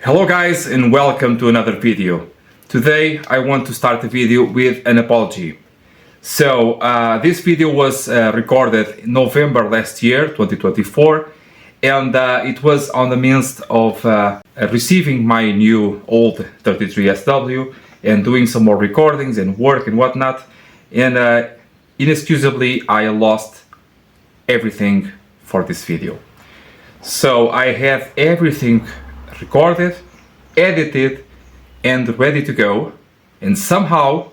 Hello guys and welcome to another video. Today I want to start the video with an apology. So this video was recorded in November last year, 2024, and it was on the midst of receiving my new old 33SW and doing some more recordings and work and whatnot, and inexcusably I lost everything for this video. So I have everything recorded, edited, and ready to go, and somehow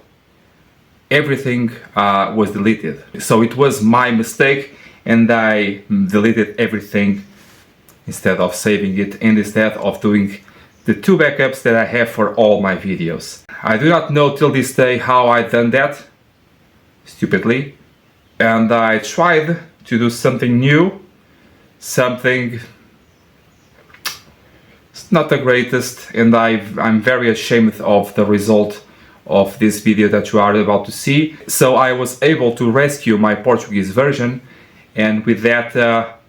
everything was deleted. So it was my mistake, and I deleted everything instead of saving it and instead of doing the two backups that I have for all my videos. I do not know till this day how I done that, stupidly, and I tried to do something new, something not the greatest, and I'm very ashamed of the result of this video that you are about to see. So I was able to rescue my Portuguese version and with that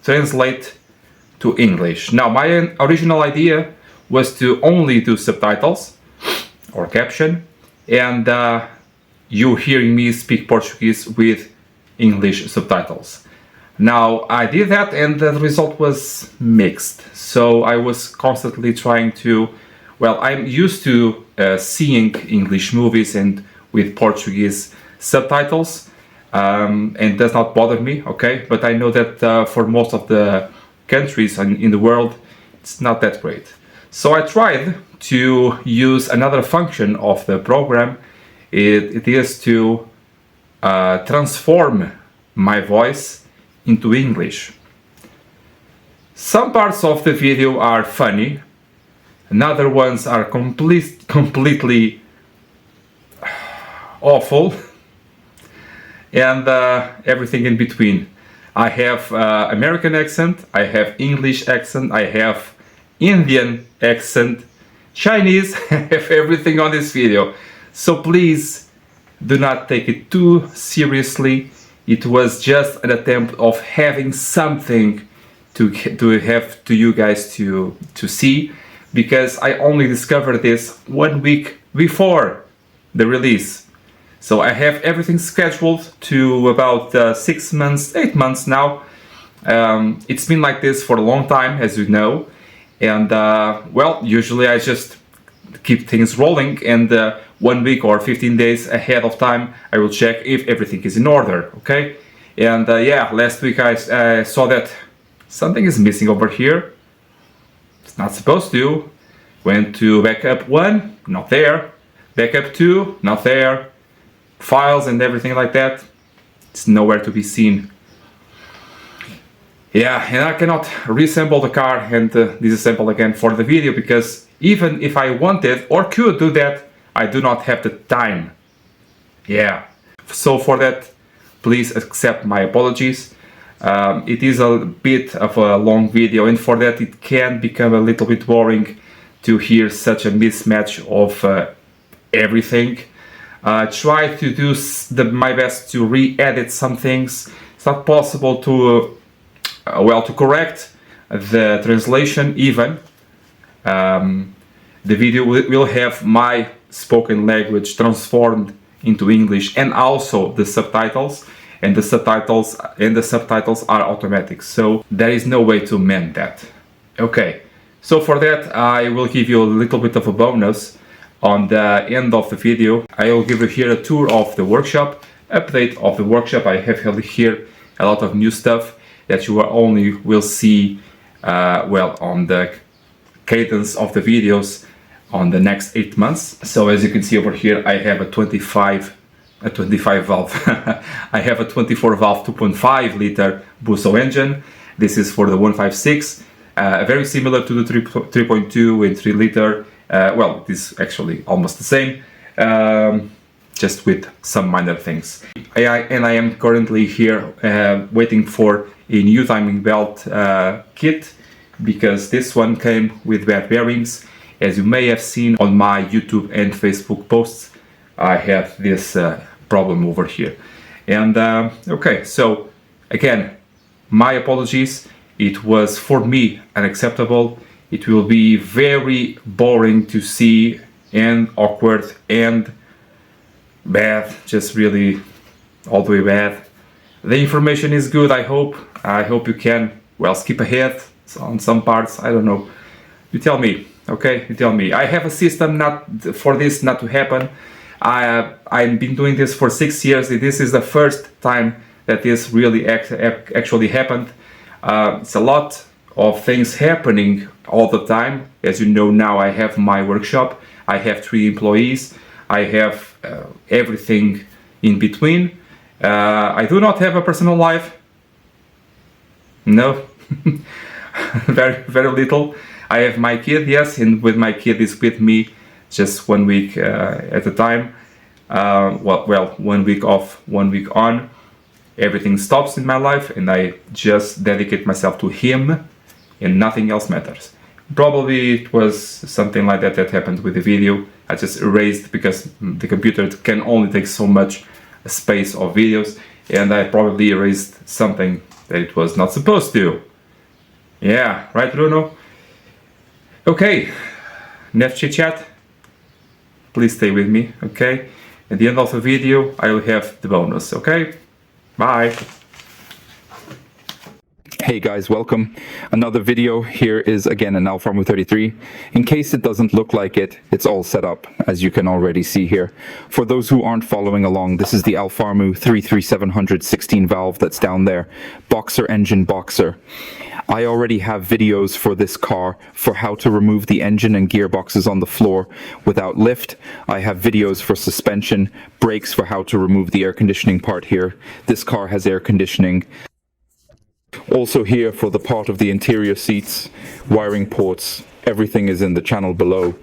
translate to English. Now my original idea was to only do subtitles or caption and you hearing me speak Portuguese with English subtitles. Now I did that and the result was mixed. So I was constantly trying to, well, I'm used to seeing English movies and with Portuguese subtitles, and it does not bother me, okay? But I know that for most of the countries in the world, it's not that great. So I tried to use another function of the program. It is to transform my voice into English. Some parts of the video are funny, and other ones are completely awful, and everything in between. I have American accent, I have English accent, I have Indian accent, Chinese, I have everything on this video. So please do not take it too seriously. It was just an attempt of having something to have to you guys to see, because I only discovered this 1 week before the release. So I have everything scheduled to about 6 months, 8 months now. It's been like this for a long time, as you know, and well, usually I just keep things rolling, and 1 week or 15 days ahead of time I will check if everything is in order, okay? And yeah, last week I saw that something is missing over here. It's not supposed to. Went to backup 1, not there. Backup 2, not there. Files and everything like that, it's nowhere to be seen. Yeah, and I cannot reassemble the car and disassemble again for the video, because even if I wanted or could do that, I do not have the time. Yeah, so for that, please accept my apologies. It is a bit of a long video, and for that it can become a little bit boring to hear such a mismatch of everything. Try to do my best to re-edit some things. It's not possible to well, to correct the translation even. The video will have my spoken language transformed into English, and also the subtitles, and the subtitles are automatic, so there is no way to mend that. Okay, so for that I will give you a little bit of a bonus on the end of the video. I will give you here a tour of the workshop, update of the workshop. I have here a lot of new stuff that you only will see well, on the cadence of the videos on the next 8 months. So as you can see over here, I have a 25 valve. I have a 24 valve 2.5 liter Busso engine. This is for the 1.56, very similar to the 3.2 and 3 liter. Well, it is actually almost the same, just with some minor things. And I am currently here waiting for a new timing belt kit, because this one came with bad bearings. As you may have seen on my YouTube and Facebook posts, I have this problem over here. And okay, so again, my apologies. It was for me unacceptable. it will be very boring to see and awkward and bad, just really all the way bad. The information is good, I hope. I hope you can, well, skip ahead on some parts, I don't know. You tell me, okay? You tell me. I have a system for this not to happen. I've been doing this for 6 years. This is the first time that this really actually happened. It's a lot of things happening all the time. As you know, now I have my workshop. I have 3 employees. I have everything in between. I do not have a personal life. No, very, very little. I have my kid, yes, and with my kid is with me just 1 week at a time. Well, 1 week off, 1 week on. Everything stops in my life and I just dedicate myself to him and nothing else matters. Probably it was something like that happened with the video. I just erased because the computer can only take so much space of videos, and I probably erased something that it was not supposed to. Yeah, right, Bruno? Okay, enough chit chat. Please stay with me, okay? At the end of the video, I will have the bonus, okay? Bye. Hey guys, welcome. Another video. Here is again an Alfa Romeo 33. In case it doesn't look like it, it's all set up, as you can already see here. For those who aren't following along, this is the Alfa Romeo 33700 16 valve that's down there. Boxer engine boxer. I already have videos for this car for how to remove the engine and gearboxes on the floor without lift. I have videos for suspension, brakes for how to remove the air conditioning part here. This car has air conditioning. Also here for the part of the interior seats, wiring ports, everything is in the channel below.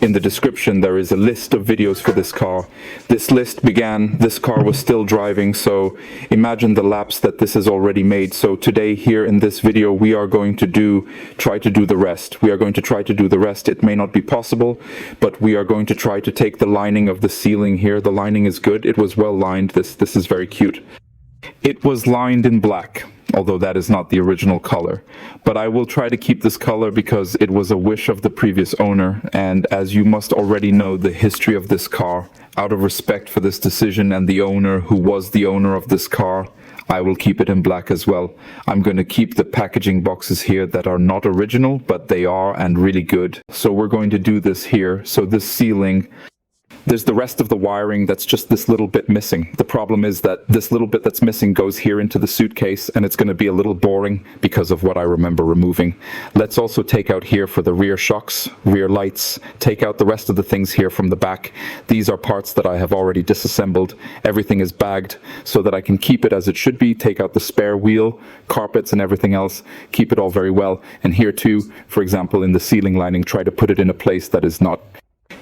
In the description there is a list of videos for this car. This list began, this car was still driving, so imagine the laps that this has already made. So today here in this video we are going to try to do the rest. We are going to try to do the rest. It may not be possible, but we are going to try to take the lining of the ceiling here. The lining is good, it was well lined, this is very cute. It was lined in black, although that is not the original color. But I will try to keep this color because it was a wish of the previous owner, and as you must already know the history of this car, out of respect for this decision and the owner who was the owner of this car, I will keep it in black as well. I'm going to keep the packaging boxes here that are not original, but they are and really good. So we're going to do this here. So this ceiling, there's the rest of the wiring that's just this little bit missing. The problem is that this little bit that's missing goes here into the suitcase, and it's going to be a little boring because of what I remember removing. Let's also take out here for the rear shocks, rear lights, take out the rest of the things here from the back. These are parts that I have already disassembled. Everything is bagged so that I can keep it as it should be, take out the spare wheel, carpets and everything else, keep it all very well. And here too, for example, in the ceiling lining, try to put it in a place that is not.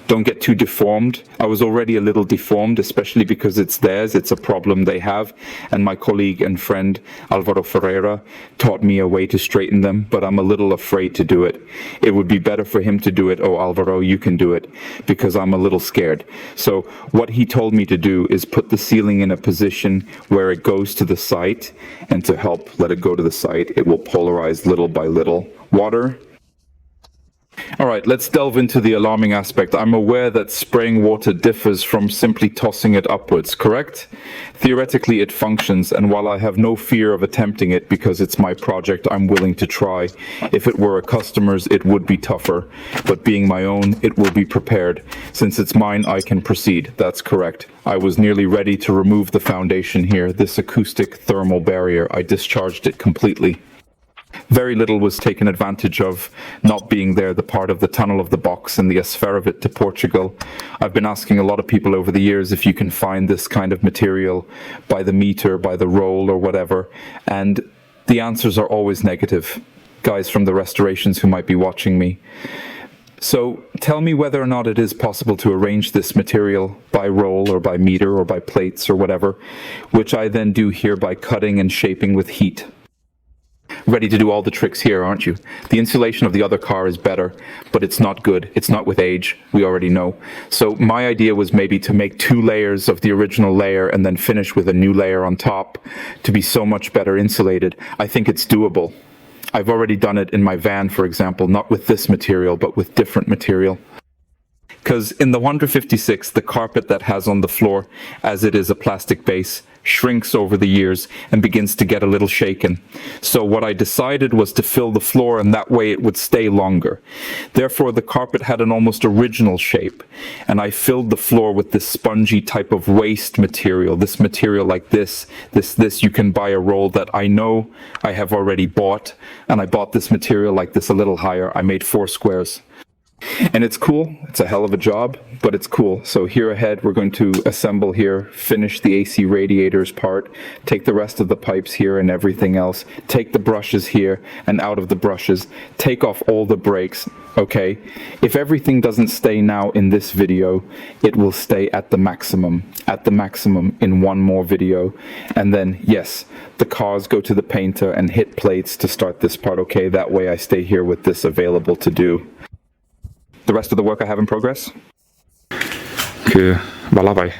Don't get too deformed. I was already a little deformed, especially because it's theirs. It's a problem they have. And my colleague and friend, Alvaro Ferreira, taught me a way to straighten them, but I'm a little afraid to do it. It would be better for him to do it. Oh, Alvaro, you can do it, because I'm a little scared. So what he told me to do is put the ceiling in a position where it goes to the site, and to help let it go to the site, it will polarize little by little. Water. Alright, let's delve into the alarming aspect. I'm aware that spraying water differs from simply tossing it upwards, correct? Theoretically it functions, and while I have no fear of attempting it because it's my project, I'm willing to try. If it were a customer's, it would be tougher, but being my own, it will be prepared. Since it's mine, I can proceed. That's correct. I was nearly ready to remove the foundation here, this acoustic thermal barrier. I discharged it completely. Very little was taken advantage of, not being there, the part of the tunnel of the box and the sphere of it to Portugal. I've been asking a lot of people over the years if you can find this kind of material by the meter, by the roll or whatever, and the answers are always negative. Guys from the restorations who might be watching me. So tell me whether or not it is possible to arrange this material by roll or by meter or by plates or whatever, which I then do here by cutting and shaping with heat. Ready to do all the tricks here, aren't you? The insulation of the other car is better, but it's not good. It's not with age, we already know. So my idea was maybe to make 2 layers of the original layer and then finish with a new layer on top to be so much better insulated. I think it's doable. I've already done it in my van, for example, not with this material, but with different material. Because in the 156, the carpet that has on the floor, as it is a plastic base, shrinks over the years and begins to get a little shaken. So what I decided was to fill the floor, and that way it would stay longer. Therefore, the carpet had an almost original shape, and I filled the floor with this spongy type of waste material. This material like this you can buy a roll that I know I have already bought, and I bought this material like this a little higher. I made 4 squares. And it's cool. It's a hell of a job, but it's cool. So here ahead, we're going to assemble here, finish the AC radiators part, take the rest of the pipes here and everything else, take the brushes here and out of the brushes, take off all the brakes. Okay, if everything doesn't stay now in this video, it will stay at the maximum in one more video. And then, yes, the cars go to the painter and hit plates to start this part. Okay, that way I stay here with this available to do. The rest of the work I have in progress. Que vai lá vai.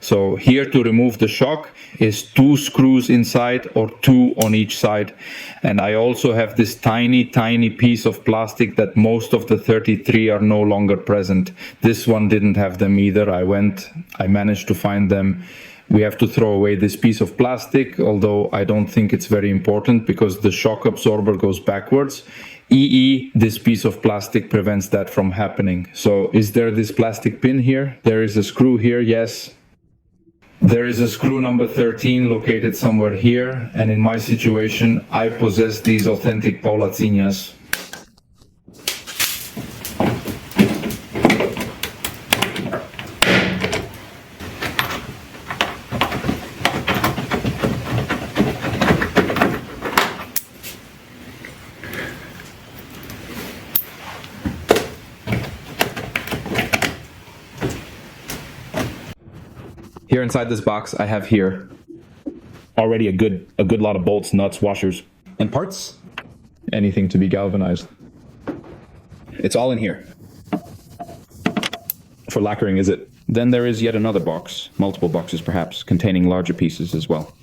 So here to remove the shock is 2 screws inside or 2 on each side. And I also have this tiny piece of plastic that most of the 33 are no longer present. This one didn't have them either. I managed to find them. We have to throw away this piece of plastic, although I don't think it's very important because the shock absorber goes backwards. This piece of plastic prevents that from happening. So is there this plastic pin here? There is a screw here, yes. There is a screw number 13 located somewhere here, and in my situation, I possess these authentic Paulazinhas. here inside this box, I have here already a good lot of bolts, nuts, washers, and parts. Anything to be galvanized. It's all in here. For lacquering, is it? Then there is yet another box, multiple boxes perhaps, containing larger pieces as well.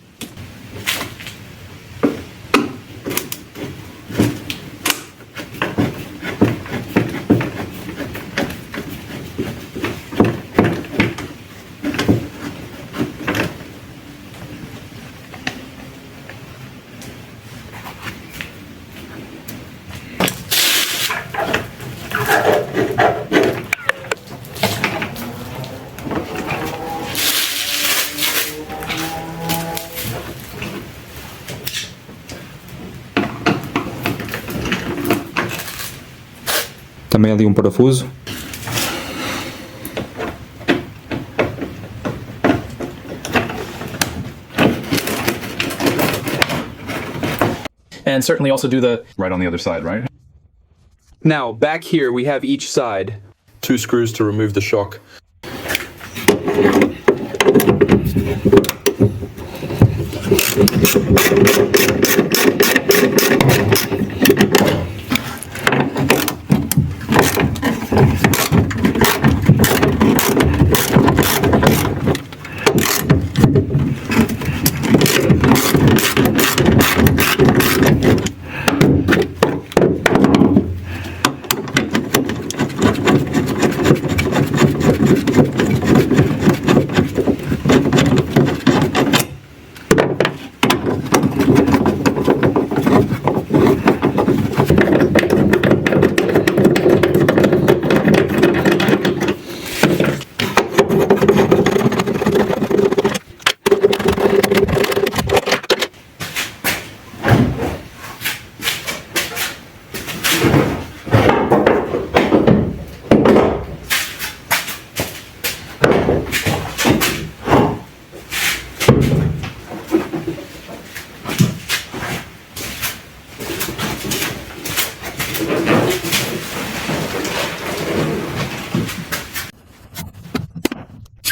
Também ali parafuso. And certainly also do the... Right on the other side, right? Now, back here we have each side. 2 screws to remove the shock.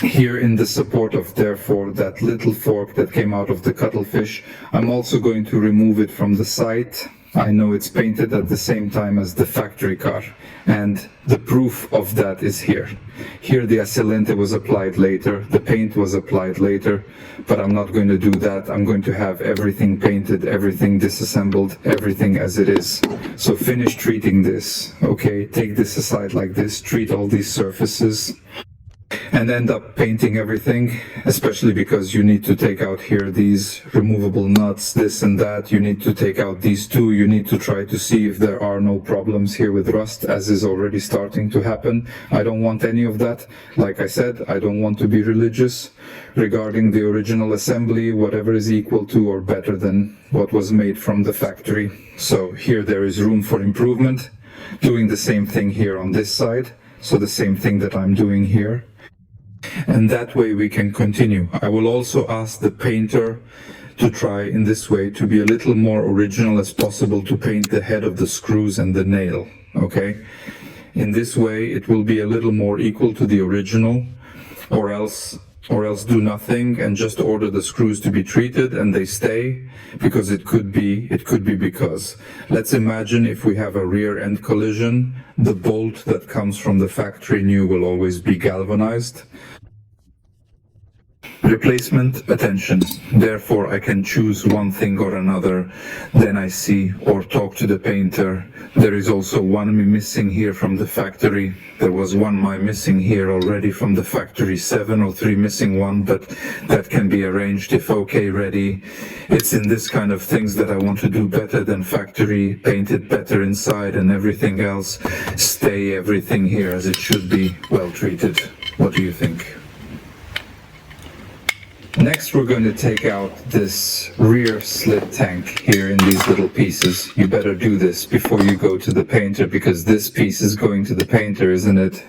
Here in the support of therefore that little fork that came out of the cuttlefish, I'm also going to remove it from the side. I know it's painted at the same time as the factory car, and the proof of that is here. Here the acylente was applied later, the paint was applied later, but I'm not going to do that. I'm going to have everything painted, everything disassembled, everything as it is. So finish treating this, okay? Take this aside like this, treat all these surfaces, and end up painting everything, especially because you need to take out here these removable nuts, this and that. You need to take out these two. You need to try to see if there are no problems here with rust, as is already starting to happen. I don't want any of that. Like I said, I don't want to be religious regarding the original assembly, whatever is equal to or better than what was made from the factory. So here there is room for improvement. Doing the same thing here on this side. So the same thing that I'm doing here. And that way we can continue. I will also ask the painter to try in this way to be a little more original as possible, to paint the head of the screws and the nail, okay? In this way it will be a little more equal to the original, or else do nothing and just order the screws to be treated and they stay, because it could be because, let's imagine if we have a rear end collision, the bolt that comes from the factory new will always be galvanized. Replacement, attention. Therefore, I can choose one thing or another. Then I see or talk to the painter. There is also one missing here from the factory. There was one missing here already from the factory, 7 or 3 missing one, but that can be arranged if okay, ready. It's in this kind of things that I want to do better than factory, paint it better inside and everything else. Stay everything here as it should be, well treated. What do you think? Next, we're going to take out this rear slit tank here in these little pieces. You better do this before you go to the painter, because this piece is going to the painter, isn't it?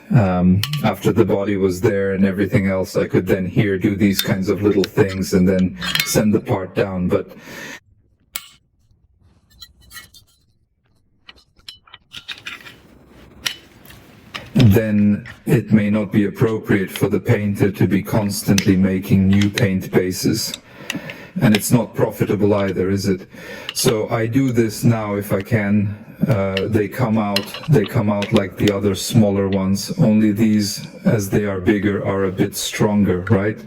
After the body was there and everything else, I could then here do these kinds of little things and then send the part down. But then it may not be appropriate for the painter to be constantly making new paint bases. And it's not profitable either, is it? So I do this now if I can. They come out like the other smaller ones, only these, as they are bigger, are a bit stronger, right?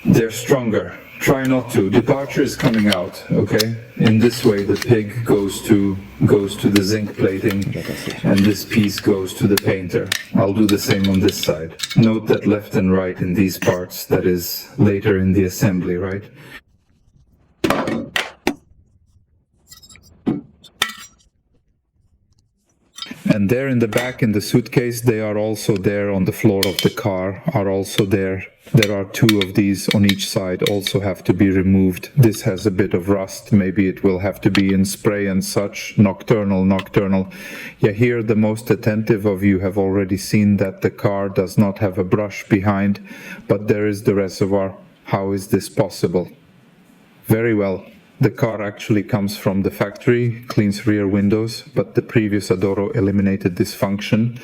They're stronger. Try not to. Departure is coming out, okay? In this way the pig goes to the zinc plating and this piece goes to the painter. I'll do the same on this side. Note that left and right in these parts, that is later in the assembly, right? And there in the back in the suitcase, they are also there on the floor of the car, are also there. There are two of these on each side, also have to be removed. This has a bit of rust, maybe it will have to be in spray and such. Nocturnal. Yeah, here the most attentive of you have already seen that the car does not have a brush behind, but there is the reservoir. How is this possible? Very well. The car actually comes from the factory, cleans rear windows, but the previous Adoro eliminated this function.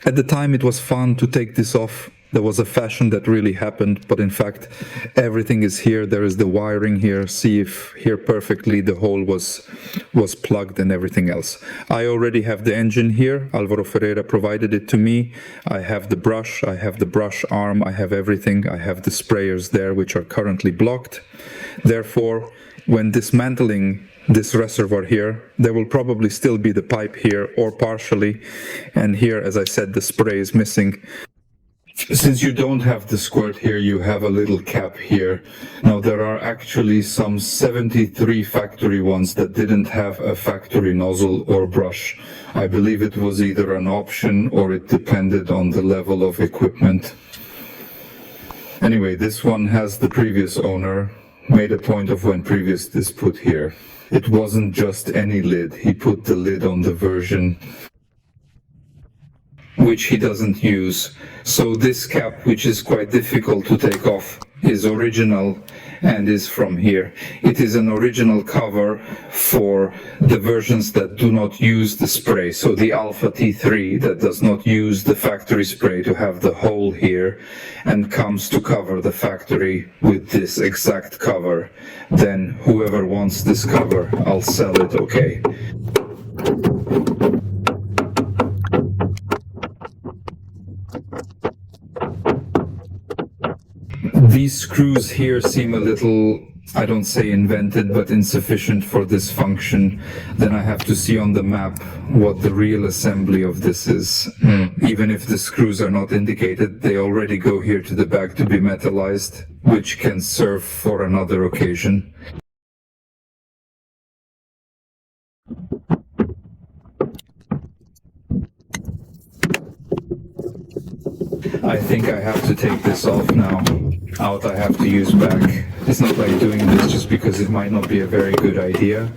At the time it was fun to take this off. There was a fashion that really happened, but in fact everything is here. There is the wiring here. See if here perfectly the hole was plugged and everything else. I already have the engine here. Alvaro Ferreira provided it to me. I have the brush, I have the brush arm, I have everything. I have the sprayers there which are currently blocked. Therefore, when dismantling this reservoir here, there will probably still be the pipe here or partially, and here, as I said, the spray is missing. Since you don't have the squirt here, you have a little cap here. Now there are actually some 73 factory ones that didn't have a factory nozzle or brush. I believe it was either an option or it depended on the level of equipment. Anyway, this one has the previous owner made a point of when previous this put here. It wasn't just any lid, he put the lid on the version which he doesn't use. So this cap, which is quite difficult to take off, is original and is from here. It is an original cover for the versions that do not use the spray. So the Alfa T3 that does not use the factory spray to have the hole here and comes to cover the factory with this exact cover. Then whoever wants this cover, I'll sell it, okay? These screws here seem a little, I don't say invented, but insufficient for this function. Then I have to see on the map what the real assembly of this is. Even if the screws are not indicated, they already go here to the back to be metallized, which can serve for another occasion. I think I have to take this off now. Out I have to use back. It's not like doing this just because it might not be a very good idea.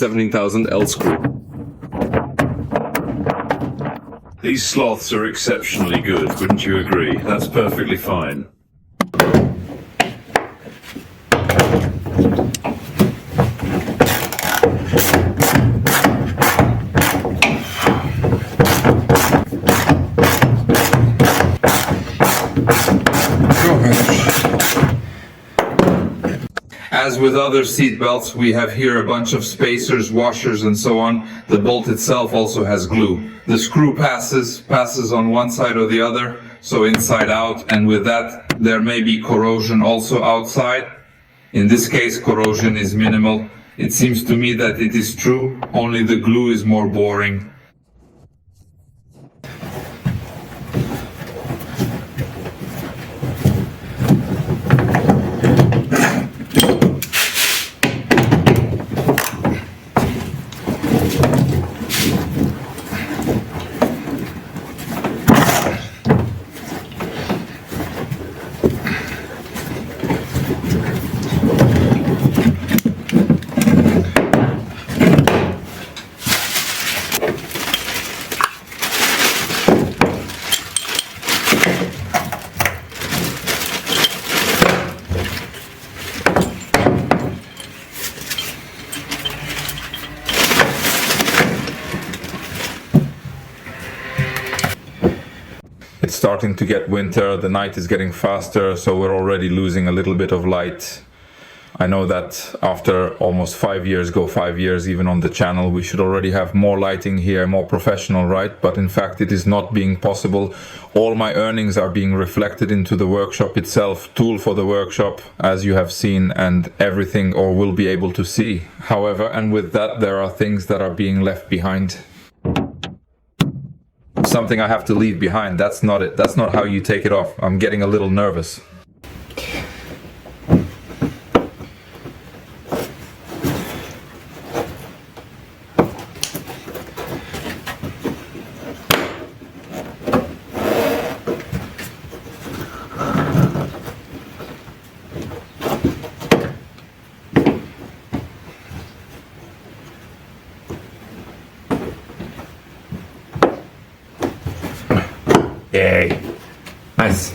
17,000 L screw. These sloths are exceptionally good, wouldn't you agree? That's perfectly fine. As with other seat belts, we have here a bunch of spacers, washers, and so on. The bolt itself also has glue. The screw passes on one side or the other, so inside out, and with that there may be corrosion also outside. In this case, corrosion is minimal. It seems to me that it is true, only the glue is more boring. It's starting to get winter, the night is getting faster, so we're already losing a little bit of light. I know that after almost 5 years, go 5 years even on the channel, we should already have more lighting here, more professional, right? But in fact it is not being possible. All my earnings are being reflected into the workshop itself, tool for the workshop, as you have seen, and everything or will be able to see. However, and with that there are things that are being left behind. Something I have to leave behind, that's not it. That's not how you take it off. I'm getting a little nervous. Yay. Nice.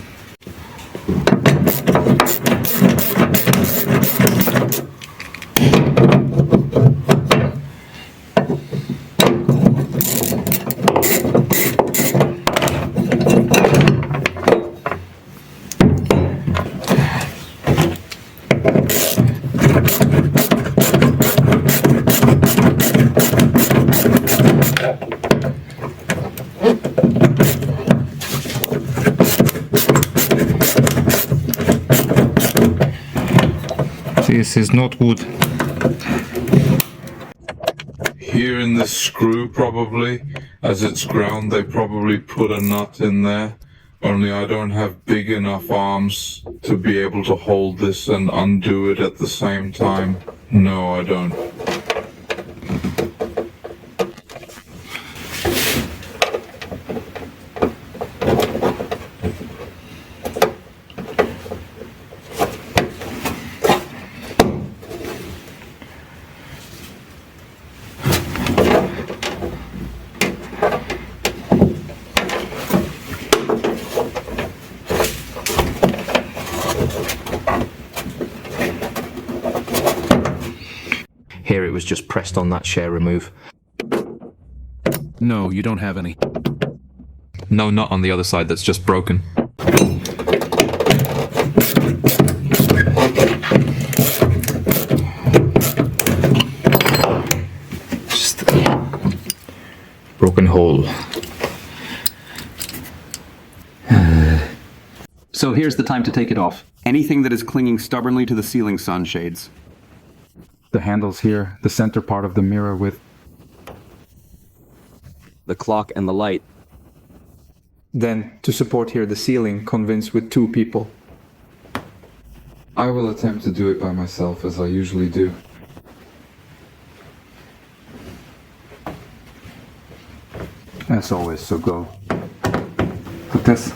This is not wood. Here in the screw probably, as it's ground, they probably put a nut in there. Only I don't have big enough arms to be able to hold this and undo it at the same time. No, I don't. Here it was just pressed on that share remove. No, you don't have any. No nut on the other side that's just broken. Just a broken hole. So here's the time to take it off. Anything that is clinging stubbornly to the ceiling sunshades. The handles here, the center part of the mirror with The clock and the light. then to support here the ceiling, convinced with 2 people. I will attempt to do it by myself as I usually do. As always, so go. Put this.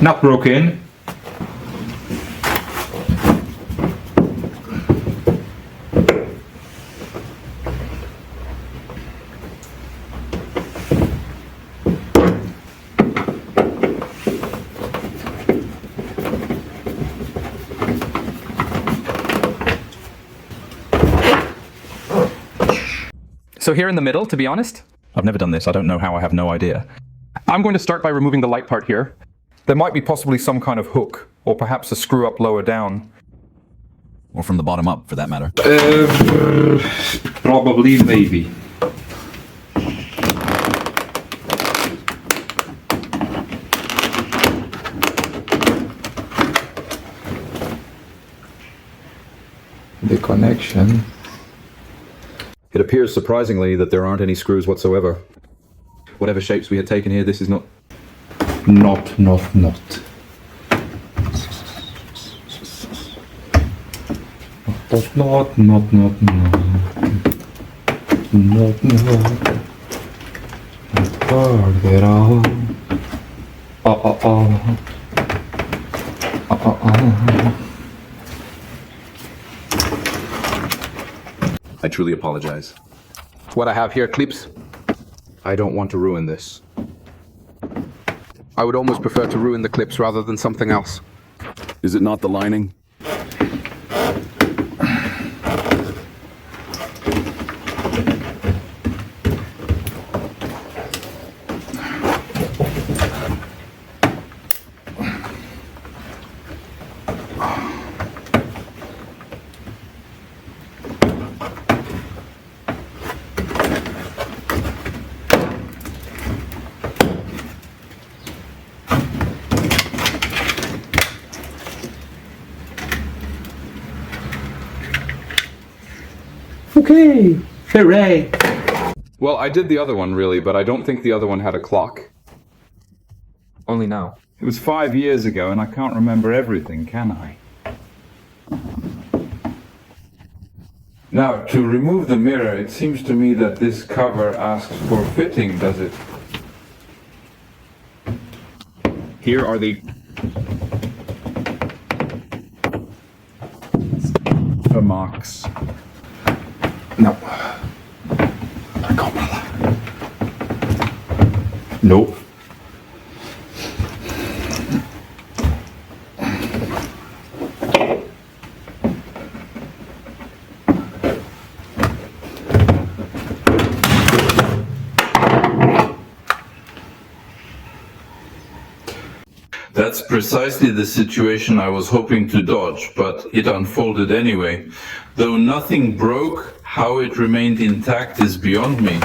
Not broken, So here in the middle, to be honest, I've never done this. I don't know how. I have no idea. I'm going to start by removing the light part here. There might be possibly some kind of hook, or perhaps a screw up lower down. Or from the bottom up, for that matter. Probably, maybe. The connection. It appears surprisingly that there aren't any screws whatsoever. Whatever shapes we had taken here, this is not. Not. Not. Not. I truly apologize. What I have here, clips. I don't want to ruin this. I would almost prefer to ruin the clips rather than something else. Is it not the lining? Okay, hooray! Well, I did the other one really, but I don't think the other one had a clock. Only now. It was 5 years ago, and I can't remember everything, can I? Now, to remove the mirror, it seems to me that this cover asks for fitting, does it? Here are the Marks. No. Nope. That's precisely the situation I was hoping to dodge, but it unfolded anyway. Though nothing broke, how it remained intact is beyond me.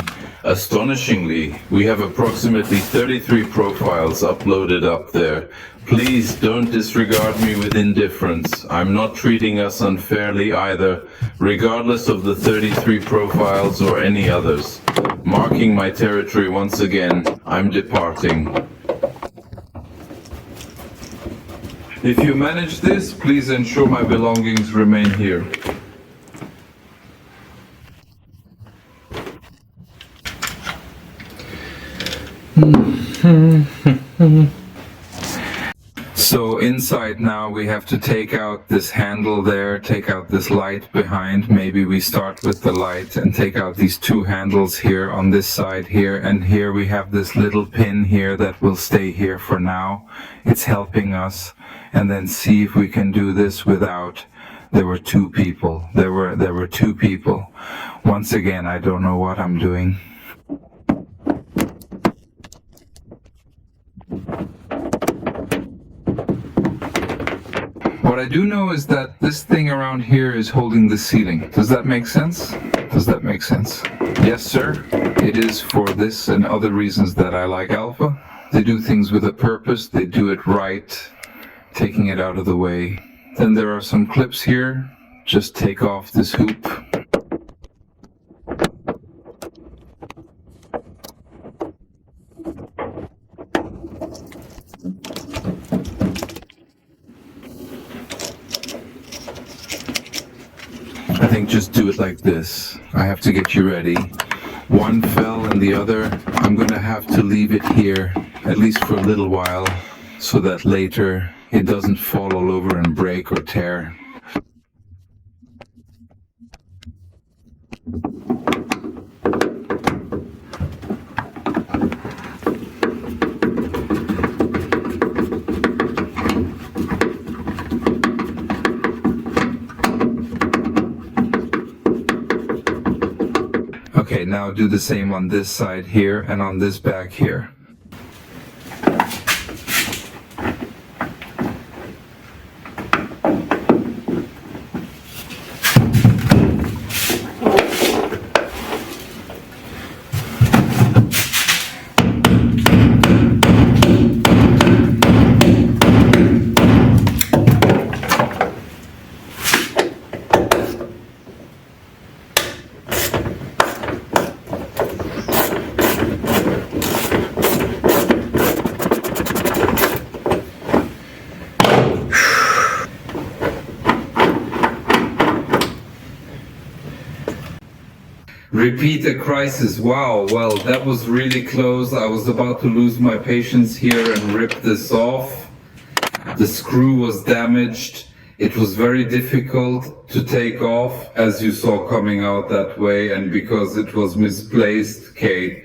Astonishingly, we have approximately 33 profiles uploaded up there. Please don't disregard me with indifference. I'm not treating us unfairly either, regardless of the 33 profiles or any others. Marking my territory once again, I'm departing. If you manage this, please ensure my belongings remain here. So inside now we have to take out this handle there, take out this light behind. Maybe we start with the light and take out these two handles here on this side here, and here we have this little pin here that will stay here for now. It's helping us. And then see if we can do this without. There were two people. There were two people. Once again, I don't know what I'm doing. What I do know is that this thing around here is holding the ceiling. Does that make sense? Does that make sense? Yes, sir. It is for this and other reasons that I like Alpha. They do things with a purpose. They do it right. Taking it out of the way. Then there are some clips here. Just take off this hoop. I think just do it like this. I have to get you ready. One fell and the other, I'm gonna have to leave it here, at least for a little while, so that later it doesn't fall all over and break or tear. Okay, now do the same on this side here and on this back here. Repeat a crisis. Wow, well, that was really close. I was about to lose my patience here and rip this off. The screw was damaged. It was very difficult to take off, as you saw coming out that way, and because it was misplaced, Kate.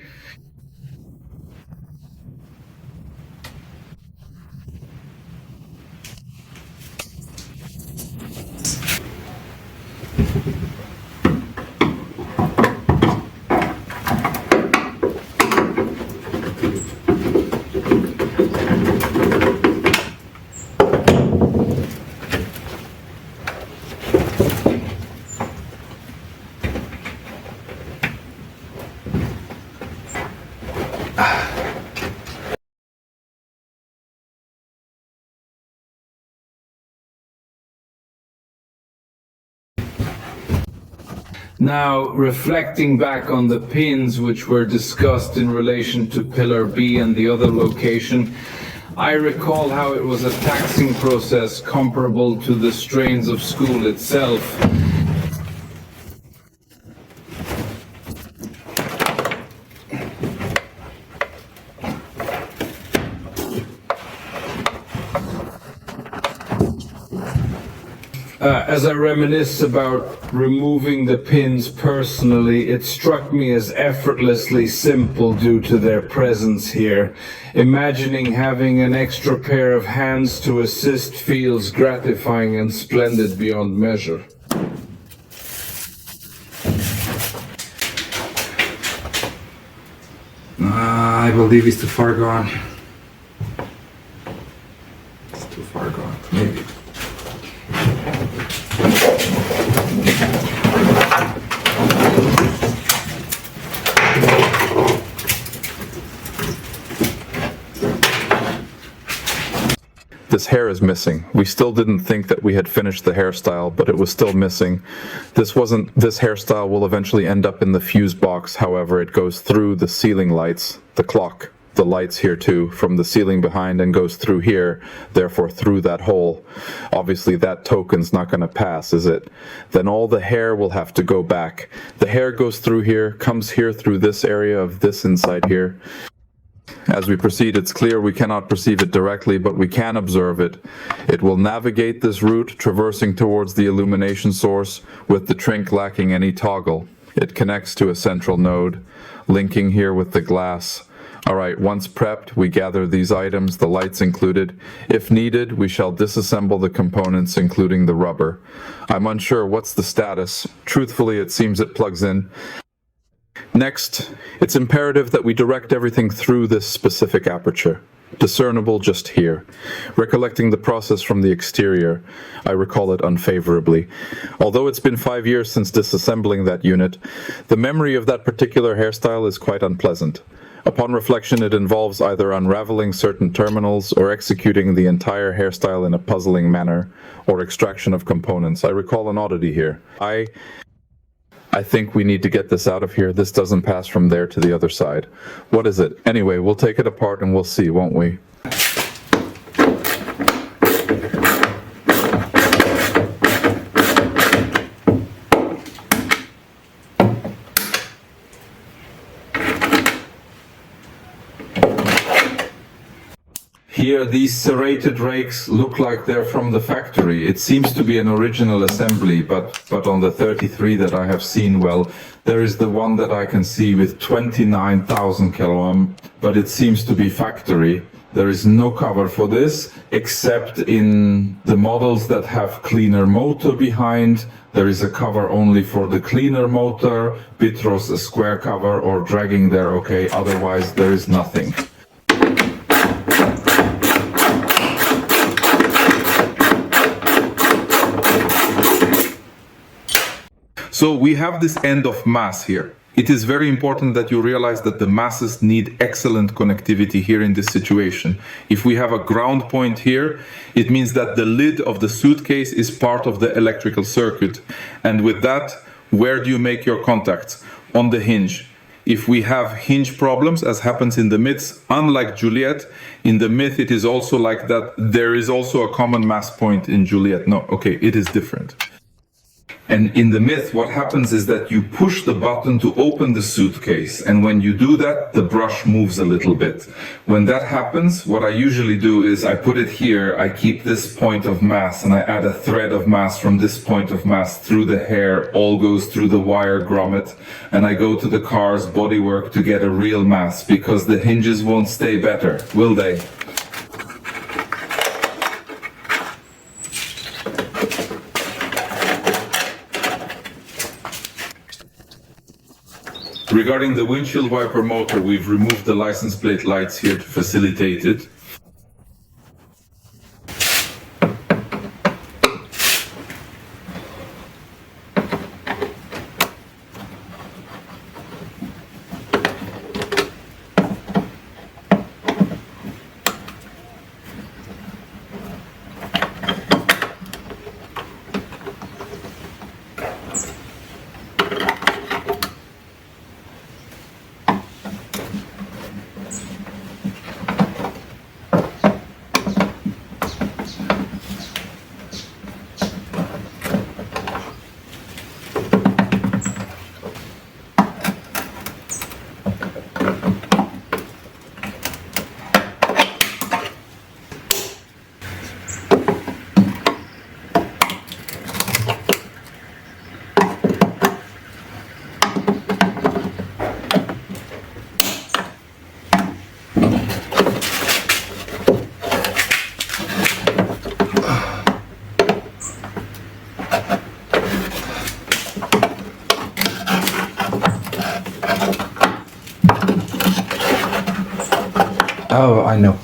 Now, reflecting back on the pins which were discussed in relation to Pillar B and the other location, I recall how it was a taxing process comparable to the strains of school itself. As I reminisce about removing the pins personally, it struck me as effortlessly simple due to their presence here. Imagining having an extra pair of hands to assist feels gratifying and splendid beyond measure. I believe it's too far gone. It's too far gone, maybe. This hair is missing. We still didn't think that we had finished the hairstyle, but it was still missing. This hairstyle will eventually end up in the fuse box. However, it goes through the ceiling lights, the clock, the lights here too, from the ceiling behind, and goes through here, therefore through that hole. Obviously that token's not going to pass, is it? Then all the hair will have to go back. The hair goes through here, comes here through this area of this inside here. As we proceed, it's clear we cannot perceive it directly, but we can observe it. It will navigate this route, traversing towards the illumination source, with the trink lacking any toggle. It connects to a central node, linking here with the glass. Alright, once prepped, we gather these items, the lights included. If needed, we shall disassemble the components, including the rubber. I'm unsure what's the status. Truthfully, it seems it plugs in. Next, it's imperative that we direct everything through this specific aperture, discernible just here. Recollecting the process from the exterior, I recall it unfavorably. Although it's been 5 years since disassembling that unit, the memory of that particular hairstyle is quite unpleasant. Upon reflection, it involves either unraveling certain terminals or executing the entire hairstyle in a puzzling manner, or extraction of components. I recall an oddity here. I think we need to get this out of here. This doesn't pass from there to the other side. What is it? Anyway, we'll take it apart and we'll see, won't we? Here, these serrated rakes look like they're from the factory. It seems to be an original assembly, but on the 33 that I have seen, well, there is the one that I can see with 29,000 kiloohm, but it seems to be factory. There is no cover for this, except in the models that have cleaner motor behind. There is a cover only for the cleaner motor, Pitros a square cover, or dragging there, okay, otherwise there is nothing. So we have this end of mass here. It is very important that you realize that the masses need excellent connectivity here in this situation. If we have a ground point here, it means that the lid of the suitcase is part of the electrical circuit. And with that, where do you make your contacts? On the hinge. If we have hinge problems, as happens in the myths, unlike Juliet, in the myth it is also like that. There is also a common mass point in Juliet. No, okay, it is different. And in the myth, what happens is that you push the button to open the suitcase. And when you do that, the brush moves a little bit. When that happens, what I usually do is I put it here, I keep this point of mass, and I add a thread of mass from this point of mass through the hair, all goes through the wire grommet, and I go to the car's bodywork to get a real mass, because the hinges won't stay better, will they? Regarding the windshield wiper motor, we've removed the license plate lights here to facilitate it. Oh, I know.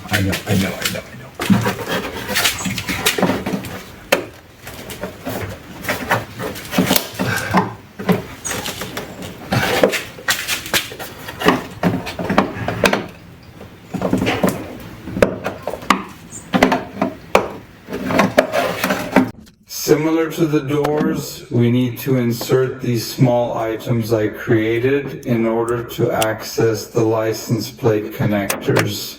Similar to the doors, we need to insert these small items I created in order to access the license plate connectors.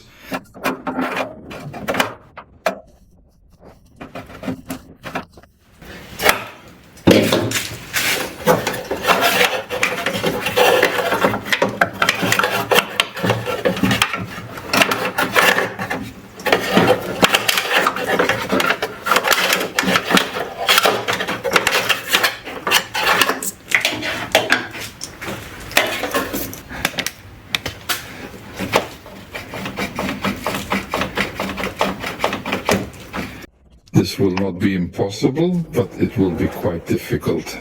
This will not be impossible, but it will be quite difficult.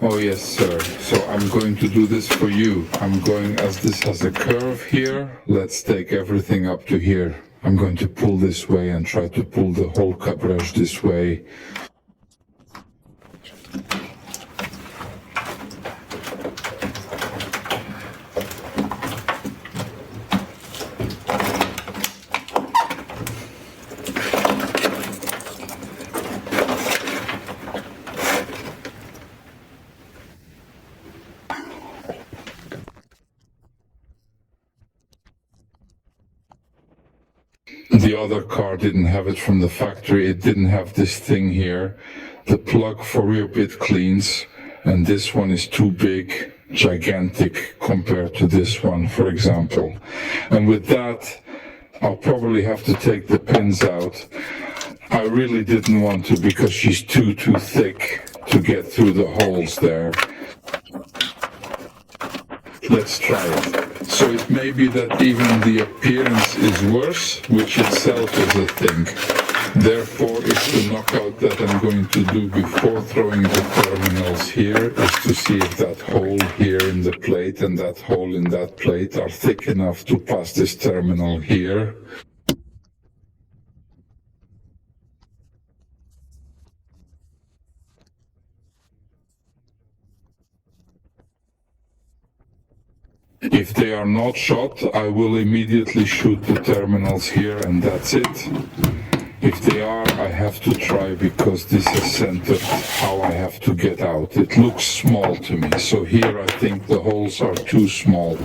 Oh yes, sir. So I'm going to do this for you. I'm going, as this has a curve here, let's take everything up to here. I'm going to pull this way and try to pull the whole cabrage this way. The other car didn't have it from the factory. It didn't have this thing here, the plug for rear bit cleans, and this one is too big, gigantic compared to this one, for example. And with that, I'll probably have to take the pins out. I really didn't want to because she's too thick to get through the holes there. Let's try it. So it may be that even the appearance is worse, which itself is a thing. Therefore, it's the knockout that I'm going to do before throwing the terminals here, is to see if that hole here in the plate and that hole in that plate are thick enough to pass this terminal here. If they are not shot, I will immediately shoot the terminals here and that's it. If they are, I have to try because this is centered how I have to get out. It looks small to me, so here I think the holes are too small.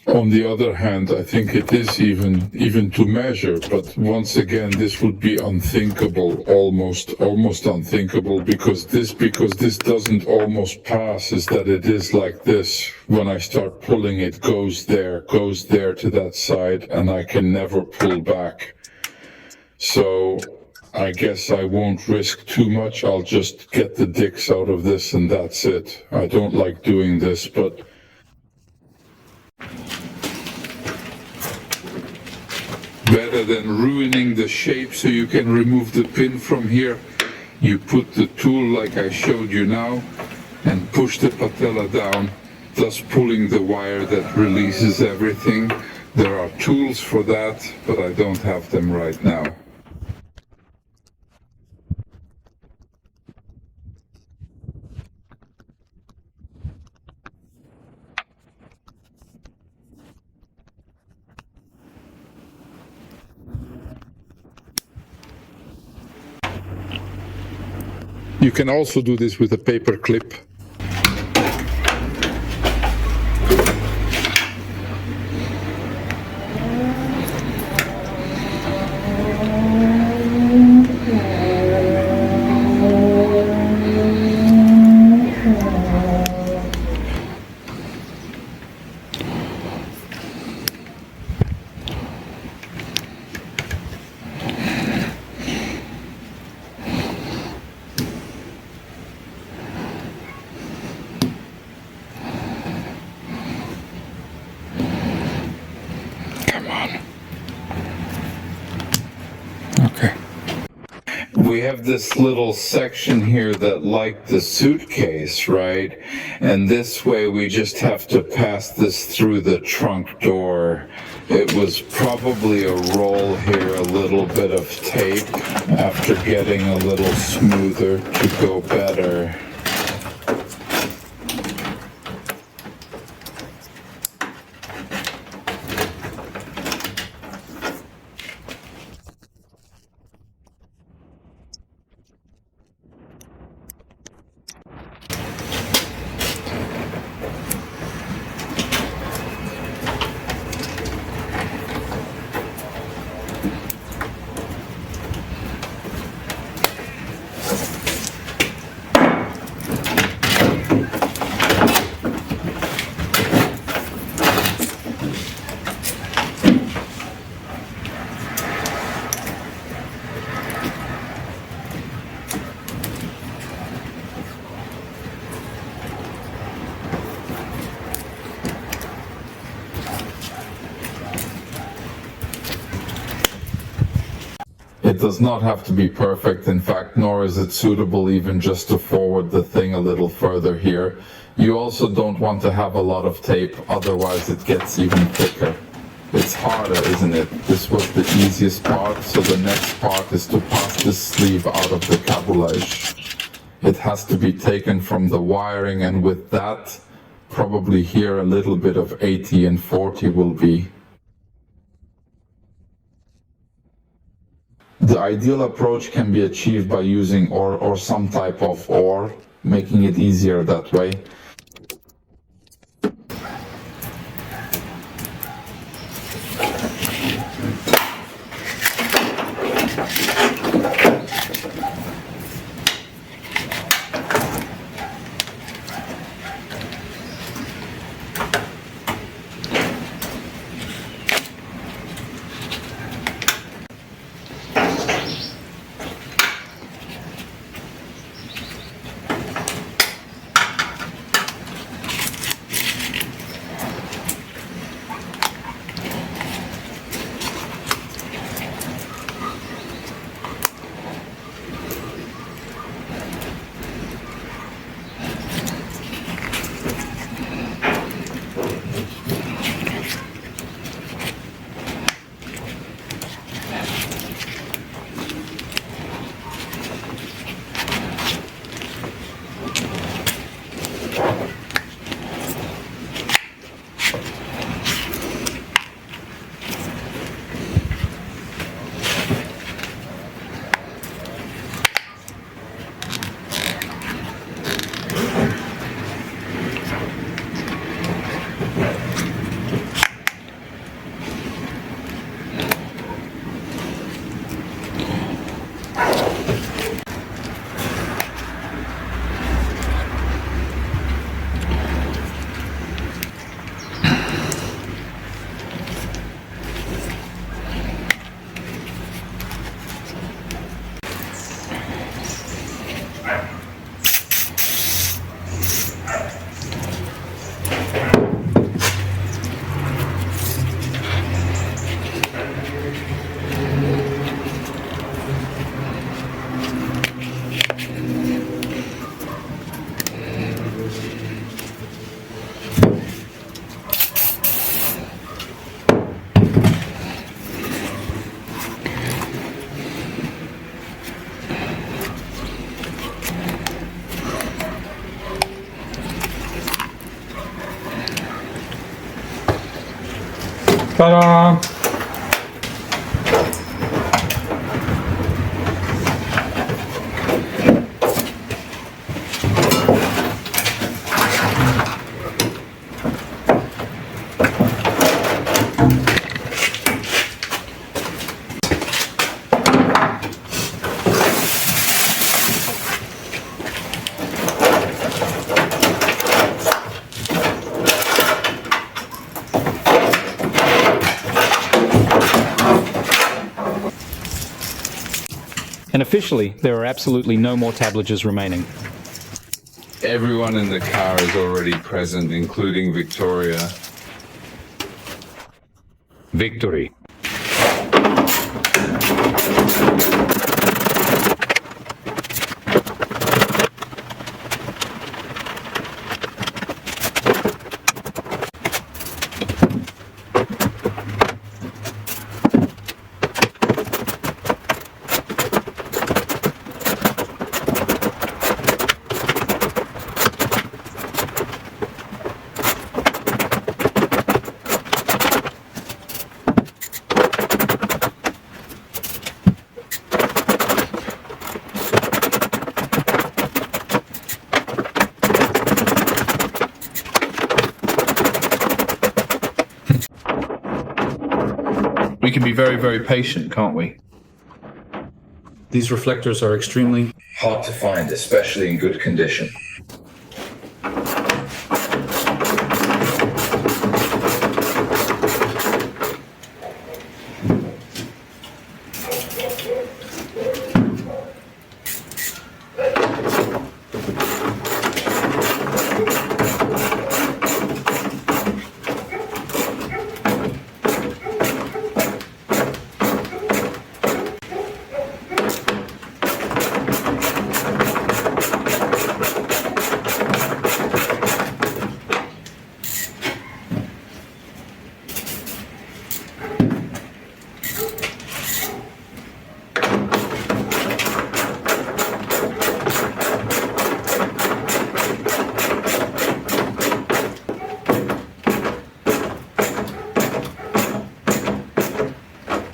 On the other hand, I think it is even to measure, but once again, this would be unthinkable, almost unthinkable, because this doesn't almost pass, is that it is like this. When I start pulling, it goes there to that side, and I can never pull back. So I guess I won't risk too much. I'll just get the dicks out of this and that's it. I don't like doing this, but better than ruining the shape so you can remove the pin from here, you put the tool like I showed you now and push the patella down, thus pulling the wire that releases everything. There are tools for that, but I don't have them right now. You can also do this with a paper clip. We have this little section here that like the suitcase, right? And this way we just have to pass this through the trunk door. It was probably a roll here, a little bit of tape after getting a little smoother to go better. It does not have to be perfect, in fact, nor is it suitable even just to forward the thing a little further here. You also don't want to have a lot of tape, otherwise it gets even thicker. It's harder, isn't it? This was the easiest part, so the next part is to pass this sleeve out of the caboulage. It has to be taken from the wiring, and with that, probably here a little bit of 80 and 40 will be. The ideal approach can be achieved by using ore or some type of ore, making it easier that way. Ta-da! And officially, there are absolutely no more tablages remaining. Everyone in the car is already present, including Victoria. Victory. We can be very, very patient, can't we? These reflectors are extremely Hard to find, especially in good condition.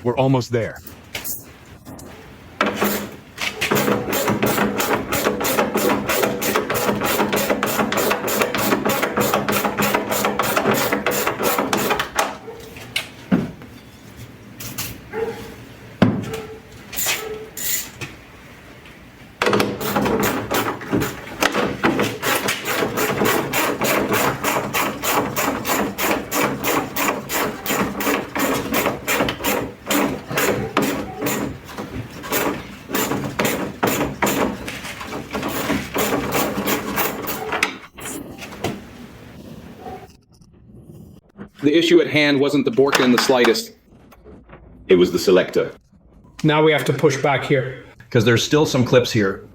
We're almost there. The issue at hand wasn't the Borka in the slightest. It was the selector. Now we have to push back here. Because there's still some clips here.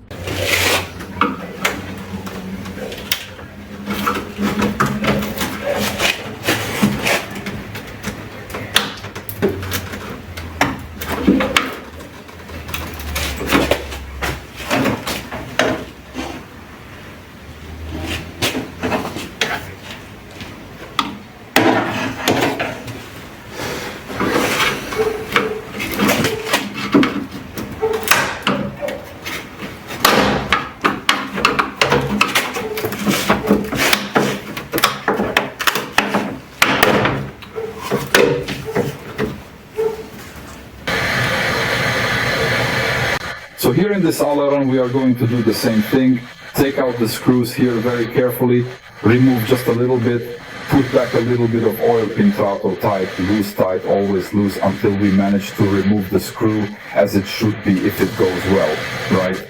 So here in this aileron we are going to do the same thing. Take out the screws here very carefully, remove just a little bit, put back a little bit of oil pin throttle tight, tight, always loose until we manage to remove the screw as it should be if it goes well, right?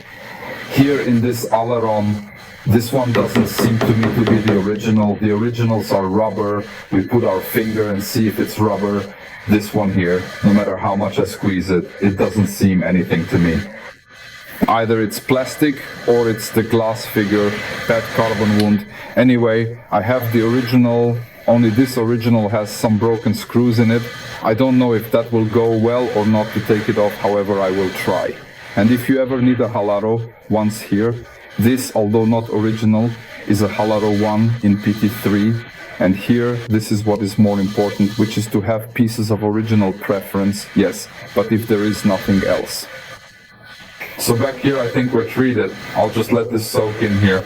Here in this aileron, this one doesn't seem to me to be the original. The originals are rubber. We put our finger and see if it's rubber. This one here, no matter how much I squeeze it, it doesn't seem anything to me. Either it's plastic or it's the glass figure, bad carbon wound. Anyway, I have the original, only this original has some broken screws in it. I don't know if that will go well or not to take it off, however I will try. And if you ever need a Halaro, once here, this, although not original, is a Halaro 1 in PT3. And here, this is what is more important, which is to have pieces of original preference, yes, but if there is nothing else. So back here, I think we're treated. I'll just let this soak in here.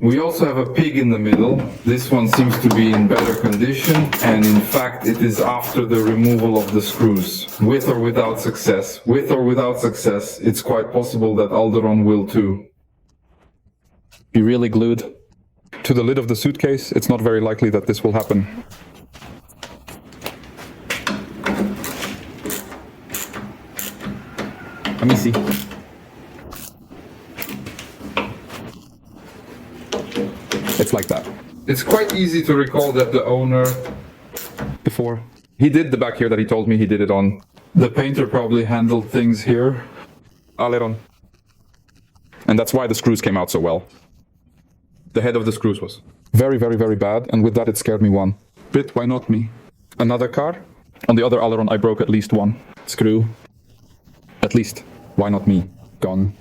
We also have a pig in the middle. This one seems to be in better condition, and in fact it is after the removal of the screws. With or without success. With or without success, it's quite possible that Alderon will too. Be really glued to the lid of the suitcase. It's not very likely that this will happen. Let me see. It's like that. It's quite easy to recall that the owner, before, he did the back here that he told me he did it on. The painter probably handled things here. Aileron. And that's why the screws came out so well. The head of the screws was very, very, very bad, and with that it scared me one bit. Why not me? Another car? On the other aileron I broke at least one screw. At least. Why not me? Gone.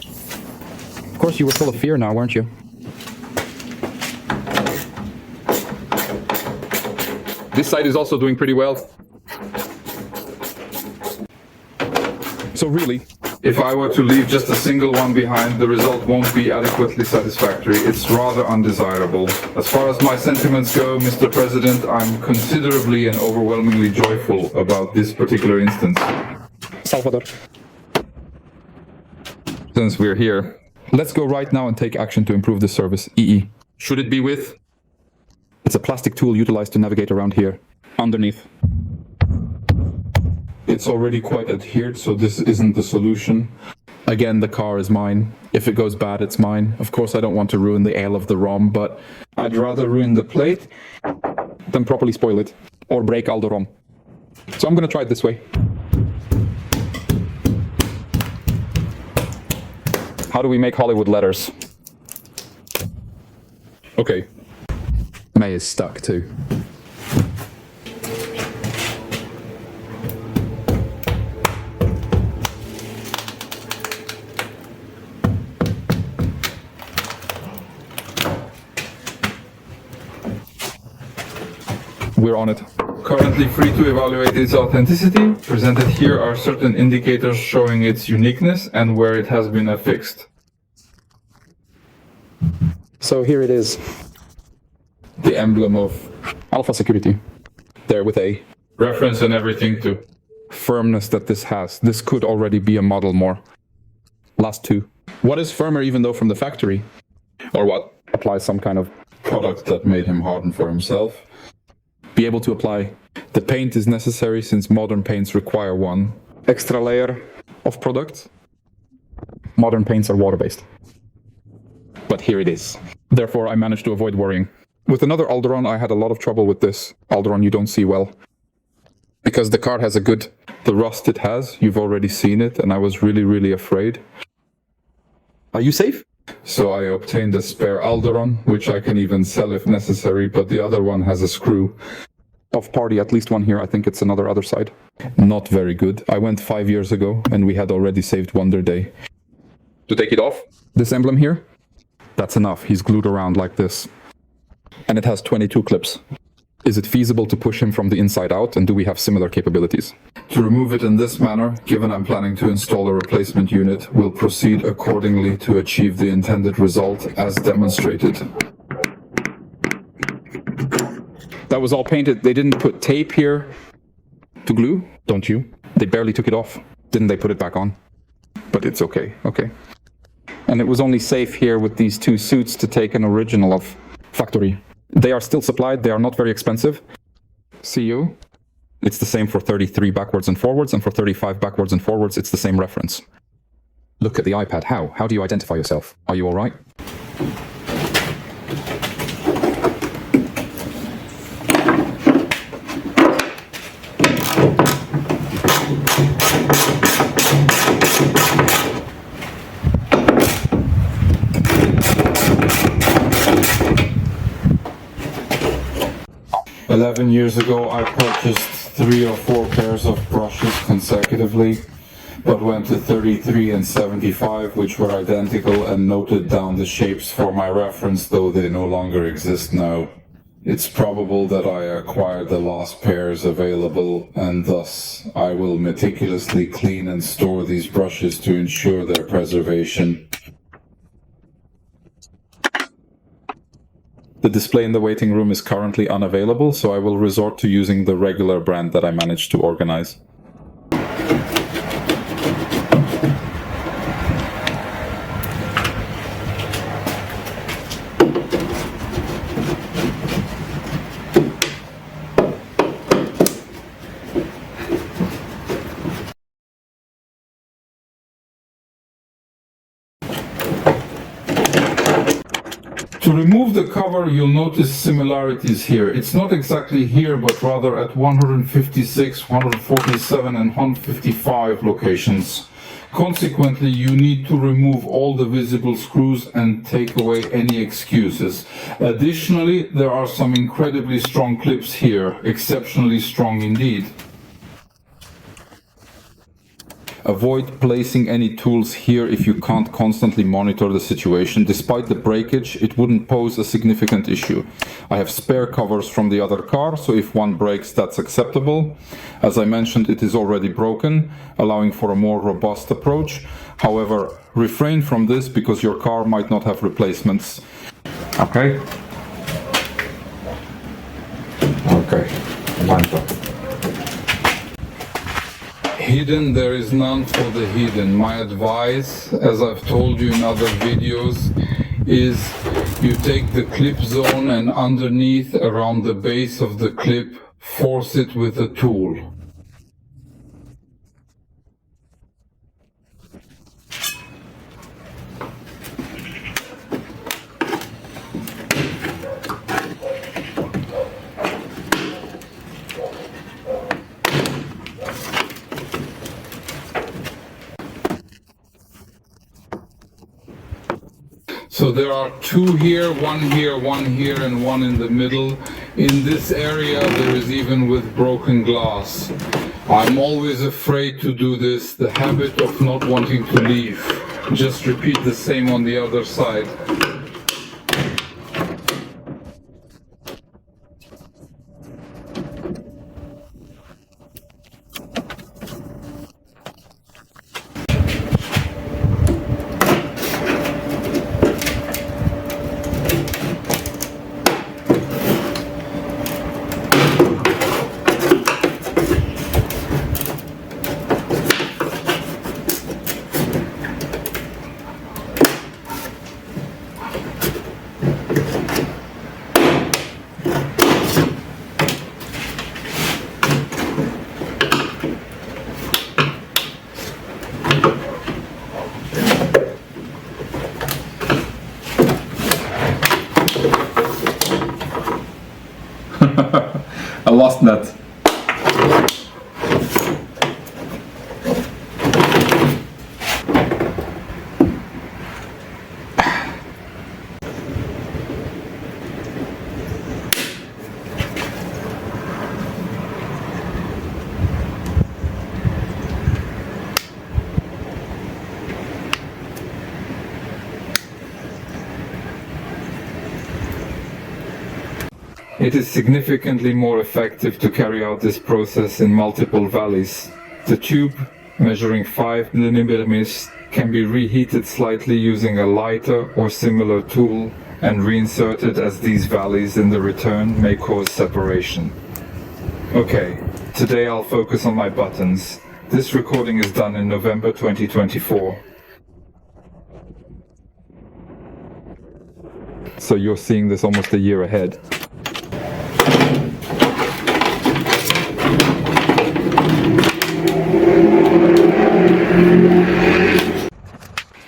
Of course you were full of fear now, weren't you? This side is also doing pretty well. So really, if I were to leave just a single one behind, the result won't be adequately satisfactory. It's rather undesirable. As far as my sentiments go, Mr. President, I'm considerably and overwhelmingly joyful about this particular instance. Salvador. Since we're here, let's go right now and take action to improve the service. EE. Should it be with? It's a plastic tool utilized to navigate around here. Underneath. It's already quite adhered, so this isn't the solution. Again, the car is mine. If it goes bad, it's mine. Of course, I don't want to ruin the ale of the ROM, but I'd rather ruin the plate than properly spoil it or break all the ROM. So I'm gonna try it this way. How do we make Hollywood letters? Okay. May is stuck too. We're on it. Currently free to evaluate its authenticity. Presented here are certain indicators showing its uniqueness and where it has been affixed. So here it is. The emblem of Alpha Security. There with a reference and everything too. Firmness that this has. This could already be a model more. Last two. What is firmer even though from the factory? Or what? Apply some kind of product that made him harden for himself. Be able to apply. The paint is necessary since modern paints require one extra layer of product. Modern paints are water-based. But here it is. Therefore, I managed to avoid worrying. With another Alderon, I had a lot of trouble with this. Alderon you don't see well. Because the car has a good... The rust it has, you've already seen it, and I was really, really afraid. Are you safe? So I obtained a spare Alderon, which I can even sell if necessary, but the other one has a screw. Of party, at least one here. I think it's another other side. Not very good. I went 5 years ago, and we had already saved Wonder Day. To take it off? This emblem here? That's enough. He's glued around like this. And it has 22 clips. Is it feasible to push him from the inside out, and do we have similar capabilities? To remove it in this manner, given I'm planning to install a replacement unit, we'll proceed accordingly to achieve the intended result as demonstrated. That was all painted. They didn't put tape here to glue, don't you? They barely took it off. Didn't they put it back on? But it's okay, okay. And it was only safe here with these two suits to take an original of factory. They are still supplied. They are not very expensive. See you? It's the same for 33 backwards and forwards, and for 35 backwards and forwards, it's the same reference. Look at the iPad. How? How do you identify yourself? Are you all right? 11 years ago I purchased 3 or 4 pairs of brushes consecutively, but went to 33 and 75, which were identical, and noted down the shapes for my reference, though they no longer exist now. It's probable that I acquired the last pairs available, and thus I will meticulously clean and store these brushes to ensure their preservation. The display in the waiting room is currently unavailable, so I will resort to using the regular brand that I managed to organize. To remove the cover, you'll notice similarities here. It's not exactly here, but rather at 156, 147 and 155 locations. Consequently, you need to remove all the visible screws and take away any excuses. Additionally, there are some incredibly strong clips here, exceptionally strong indeed. Avoid placing any tools here if you can't constantly monitor the situation. Despite the breakage, it wouldn't pose a significant issue. I have spare covers from the other car, so if one breaks, that's acceptable. As I mentioned, it is already broken, allowing for a more robust approach. However, refrain from this because your car might not have replacements. Okay. Okay. Hidden, there is none for the hidden. My advice, as I've told you in other videos, is you take the clip zone and underneath, around the base of the clip, force it with a tool. So there are 2 here, 1 here, 1 here, and 1 in the middle. In this area, there is even with broken glass. I'm always afraid to do this, the habit of not wanting to leave. Just repeat the same on the other side. I lost that. It is significantly more effective to carry out this process in multiple valleys. The tube, measuring 5 mm, can be reheated slightly using a lighter or similar tool and reinserted, as these valleys in the return may cause separation. Okay, today I'll focus on my buttons. This recording is done in November 2024. So you're seeing this almost a year ahead.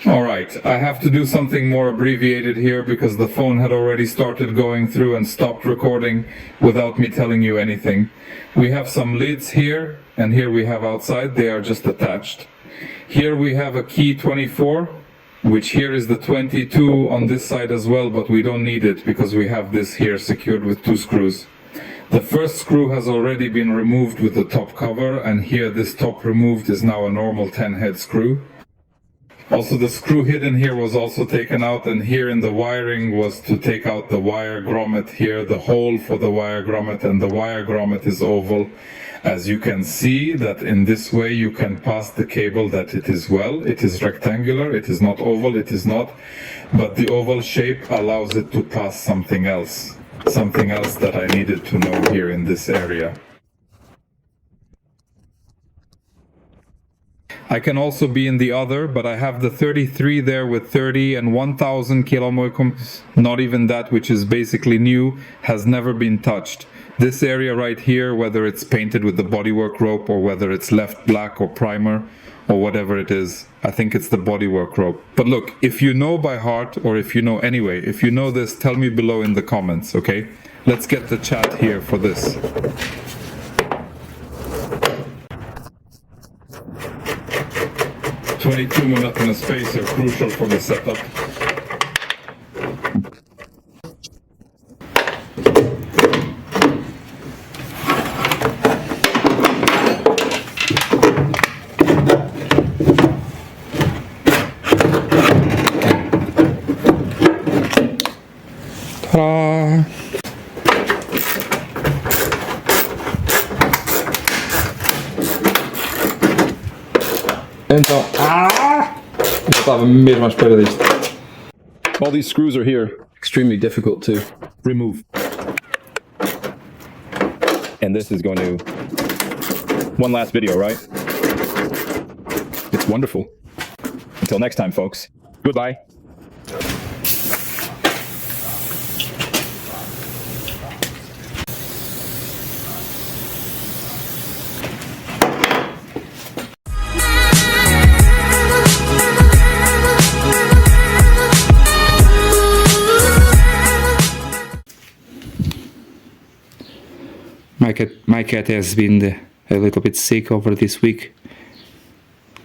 Alright, I have to do something more abbreviated here because the phone had already started going through and stopped recording without me telling you anything. We have some lids here, and here we have outside, they are just attached. Here we have a key 24, which here is the 22 on this side as well, but we don't need it because we have this here secured with 2 screws. The first screw has already been removed with the top cover, and here this top removed is now a normal 10-head screw. Also, the screw hidden here was also taken out, and here in the wiring was to take out the wire grommet here, the hole for the wire grommet, and the wire grommet is oval. As you can see that in this way you can pass the cable that it is rectangular, it is not oval, it is not, but the oval shape allows it to pass something else that I needed to know here in this area. I can also be in the other, but I have the 33 there with 30 and 1000 kilomolcom. Not even that, which is basically new, has never been touched. This area right here, whether it's painted with the bodywork rope or whether it's left black or primer or whatever it is, I think it's the bodywork rope. But look, if you know by heart, or if you know anyway, if you know this, tell me below in the comments, okay? Let's get the chat here for this. "22 monotonous space are crucial for the setup." Ta-da! Então, eu estava mesmo à espera disto. All these screws are here. Extremely difficult to Remove. And this is going to... One last video, right? It's wonderful. Until next time, folks. Goodbye. My cat has been a little bit sick over this week.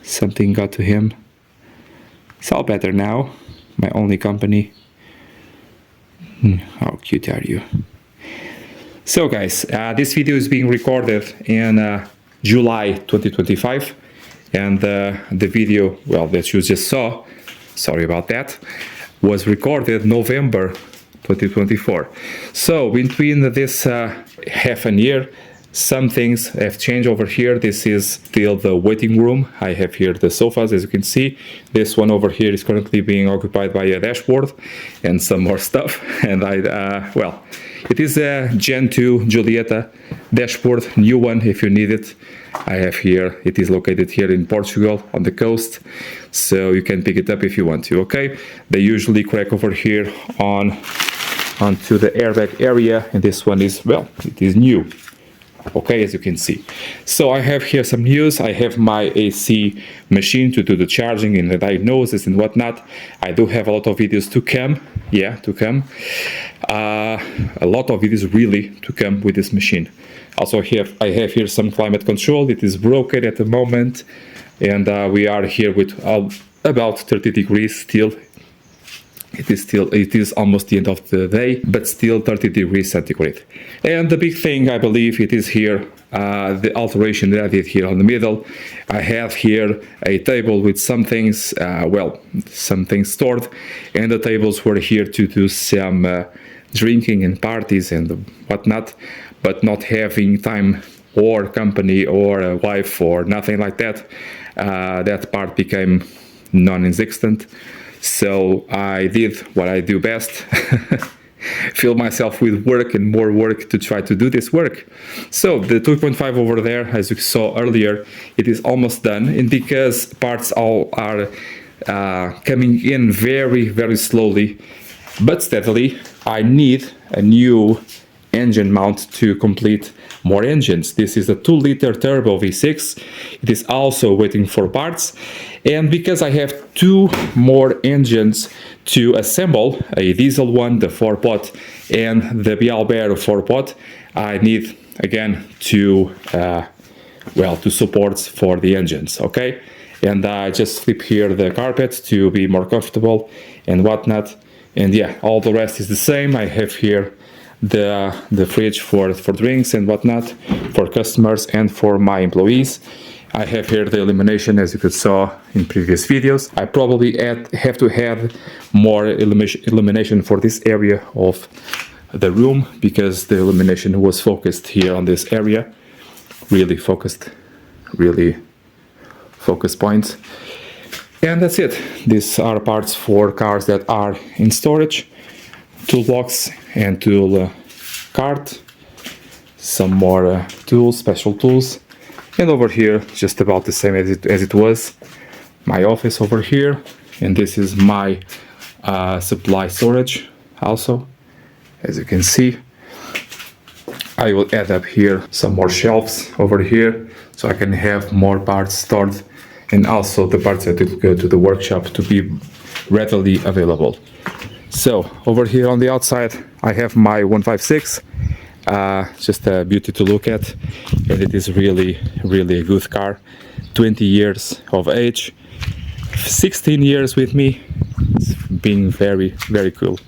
Something got to him. It's all better now. My only company. How cute are you? So guys, this video is being recorded in July 2025, and the video, well, that you just saw, sorry about that, was recorded November 2024. So between this half a year, some things have changed over here. This is still the waiting room. I have here the sofas, as you can see. This one over here is currently being occupied by a dashboard and some more stuff. And well, it is a Gen 2 Julieta dashboard, new one if you need it. I have here, it is located here in Portugal on the coast, so you can pick it up if you want to, okay? They usually crack over here onto the airbag area, and this one is, well, it is new, okay, as you can see. So I have here some news. I have my AC machine to do the charging and the diagnosis and whatnot. I do have a lot of videos to come, yeah, to come. A lot of videos really to come with this machine. Also I have here some climate control. It is broken at the moment, and we are here with about 30 degrees still. It is almost the end of the day, but still 30 degrees centigrade. And the big thing, I believe, it is here, the alteration that I did here on the middle. I have here a table with some things, well, some things stored, and the tables were here to do some drinking and parties and whatnot, but not having time or company or a wife or nothing like that. That part became non-existent. So I did what I do best, fill myself with work and more work to try to do this work. So the 2.5 over there, as you saw earlier, it is almost done. And because parts all are coming in very, very slowly, but steadily, I need a new engine mount to complete more engines. This is a 2-liter turbo V6. It is also waiting for parts. And because I have 2 more engines to assemble, a diesel one, the 4-pot, and the Bialbero 4-pot, I need again to supports for the engines, okay? And I just flip here the carpet to be more comfortable and whatnot. And yeah, all the rest is the same. I have here the fridge for drinks and whatnot for customers and for my employees. I have here the illumination, as you could saw in previous videos. I probably have to have more illumination for this area of the room, because the illumination was focused here on this area, really focused points. And that's it. These are parts for cars that are in storage. Toolbox and tool cart, some more tools, special tools, and over here just about the same as it was. My office over here, and this is my supply storage also, as you can see. I will add up here some more shelves over here so I can have more parts stored, and also the parts that will go to the workshop to be readily available. So over here on the outside I have my 1.56, just a beauty to look at, and it is really a good car. 20 years of age, 16 years with me. It's been very cool.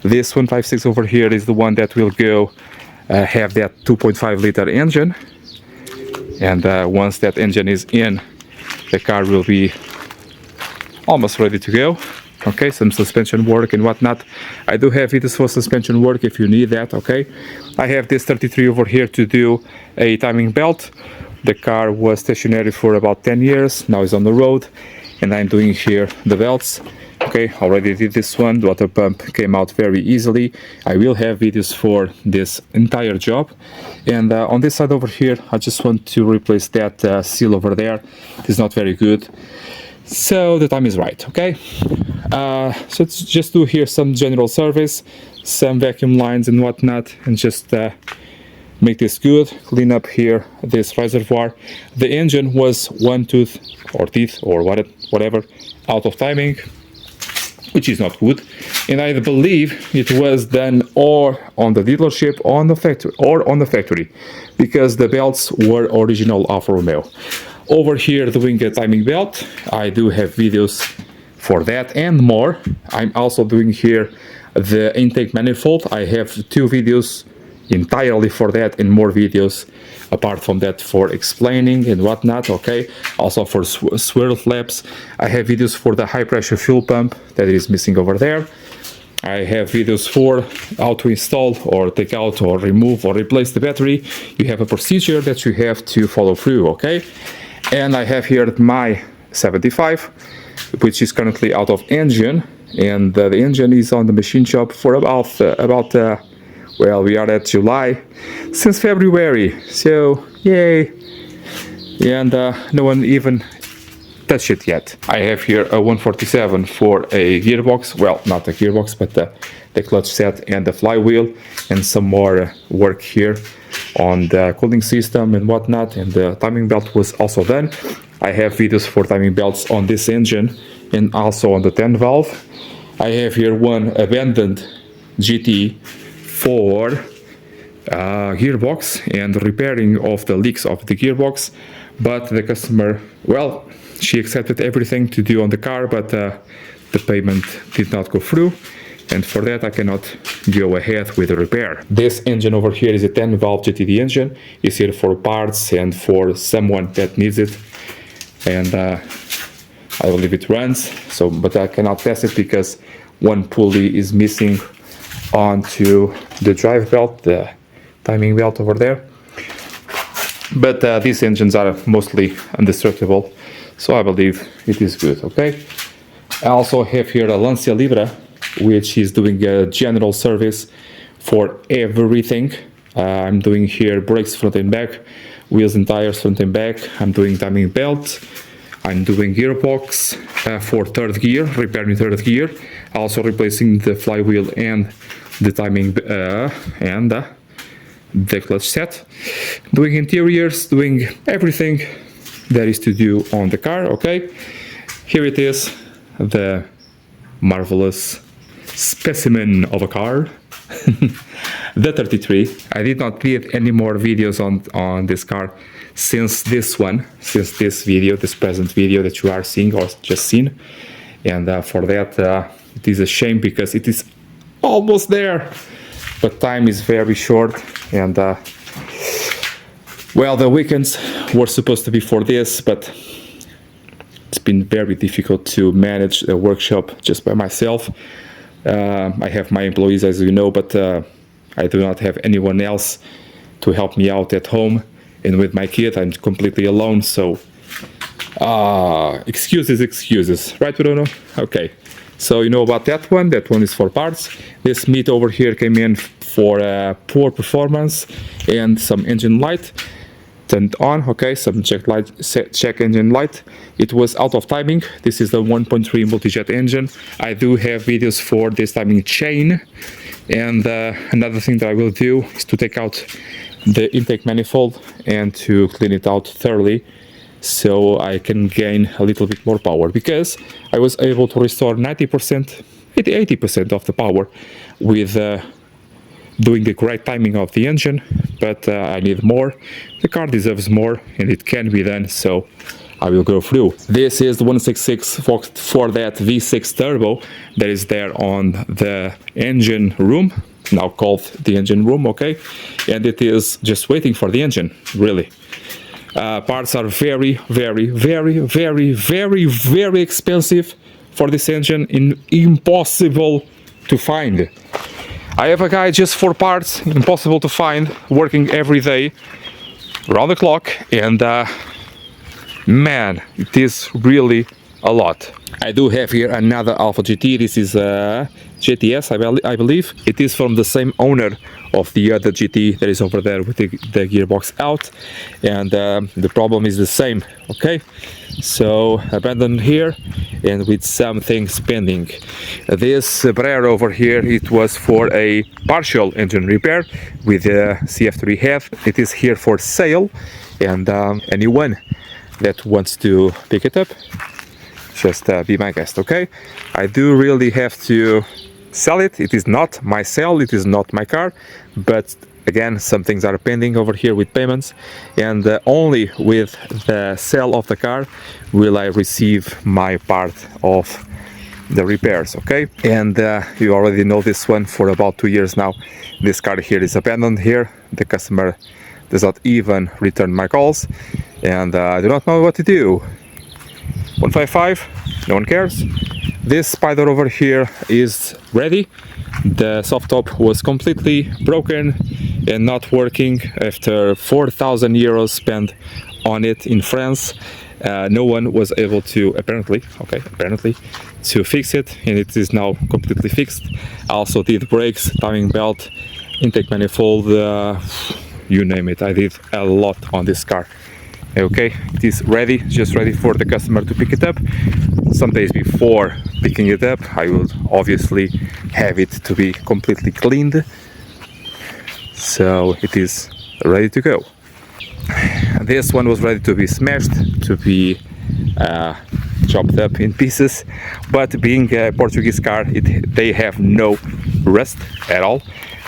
This 1.56 over here is the one that will go have that 2.5 liter engine, and once that engine is in, the car will be almost ready to go. Okay, some suspension work and whatnot. I do have videos for suspension work if you need that. Okay, I have this 33 over here to do a timing belt. The car was stationary for about 10 years, now it's on the road, and I'm doing here the belts. Okay, already did this one. The water pump came out very easily. I will have videos for this entire job. And on this side over here, I just want to replace that seal over there. It is not very good, so the time is right. Okay, so let's just do here some general service, some vacuum lines and whatnot, and just make this good. Clean up here this reservoir. The engine was one tooth or teeth or whatever out of timing, which is not good, and I believe it was done or on the dealership or on the factory, because the belts were original Alfa Romeo. Over here doing a timing belt, I do have videos for that and more. I'm also doing here the intake manifold. I have 2 videos entirely for that, and more videos apart from that for explaining and whatnot. Okay, also for swirl flaps. I have videos for the high pressure fuel pump that is missing over there. I have videos for how to install or take out or remove or replace the battery. You have a procedure that you have to follow through. Okay, and I have here my 75, which is currently out of engine, and the engine is on the machine shop for about well, we are at July, since February, so yay, and no one even touched it yet. I have here a 147 for a gearbox, well, not a gearbox, but the clutch set and the flywheel, and some more work here on the cooling system and whatnot, and the timing belt was also done. I have videos for timing belts on this engine and also on the 10 valve. I have here one abandoned GT for gearbox and repairing of the leaks of the gearbox, but the customer, well, she accepted everything to do on the car, but the payment did not go through, and for that I cannot go ahead with the repair. This engine over here is a 10 valve GTD engine. It's here for parts and for someone that needs it, and I believe it runs, so, but I cannot test it because one pulley is missing onto the drive belt, the timing belt over there. But these engines are mostly indestructible, so I believe it is good. Okay, I also have here a Lancia Libra, which is doing a general service for everything. I'm doing here brakes front and back, wheels and tires front and back. I'm doing timing belt. I'm doing gearbox for third gear, repairing third gear, also replacing the flywheel and the timing and the clutch set. Doing interiors, doing everything there is to do on the car. Okay, here it is, the marvelous specimen of a car. The 33. I did not create any more videos on this car since this video, this present video that you are seeing or just seen, and for that it is a shame because it is almost there. but time is very short, and well, the weekends were supposed to be for this, but it's been very difficult to manage the workshop just by myself. I have my employees, as you know, but I do not have anyone else to help me out at home, and with my kid I'm completely alone, so excuses, right, Bruno? Okay, so you know about that one is for parts. This meat over here came in for poor performance and some engine light turned on. Okay, some check engine light. It was out of timing. This is the 1.3 multi-jet engine. I do have videos for this timing chain, and another thing that I will do is to take out the intake manifold and to clean it out thoroughly, so I can gain a little bit more power, because I was able to restore 90%, 80% of the power with doing the correct timing of the engine, but I need more. The car deserves more, and it can be done, so I will go through. This is the 1.6 for that V6 turbo that is there on the engine room, now called the engine room, okay? And it is just waiting for the engine, really. Parts are very, very, very, very, very, very expensive for this engine, impossible to find. I have a guy just for parts, impossible to find, working every day, round the clock, and man, it is really a lot. I do have here another Alfa GT. This is a GTS, I believe. It is from the same owner of the other GT that is over there with the gearbox out, and the problem is the same. Okay, so abandoned here and with some things pending. This Brera over here, it was for a partial engine repair with a CF3 head. It is here for sale, and anyone that wants to pick it up, just be my guest, okay? I do really have to sell it. It is not my sale, it is not my car, but again, some things are pending over here with payments, and only with the sale of the car will I receive my part of the repairs, okay? And you already know this one for about 2 years now. This car here is abandoned here. The customer does not even return my calls, and I do not know what to do. 155, no one cares. This Spider over here is ready. The soft top was completely broken and not working after 4,000 euros spent on it in France. No one was able to, apparently, to fix it, and it is now completely fixed. I also did brakes, timing belt, intake manifold, you name it. I did a lot on this car. Okay, it is ready, just ready for the customer to pick it up. Some days before picking it up, I will obviously have it to be completely cleaned, so it is ready to go. This one was ready to be smashed, to be chopped up in pieces, but being a Portuguese car, they have no rust at all,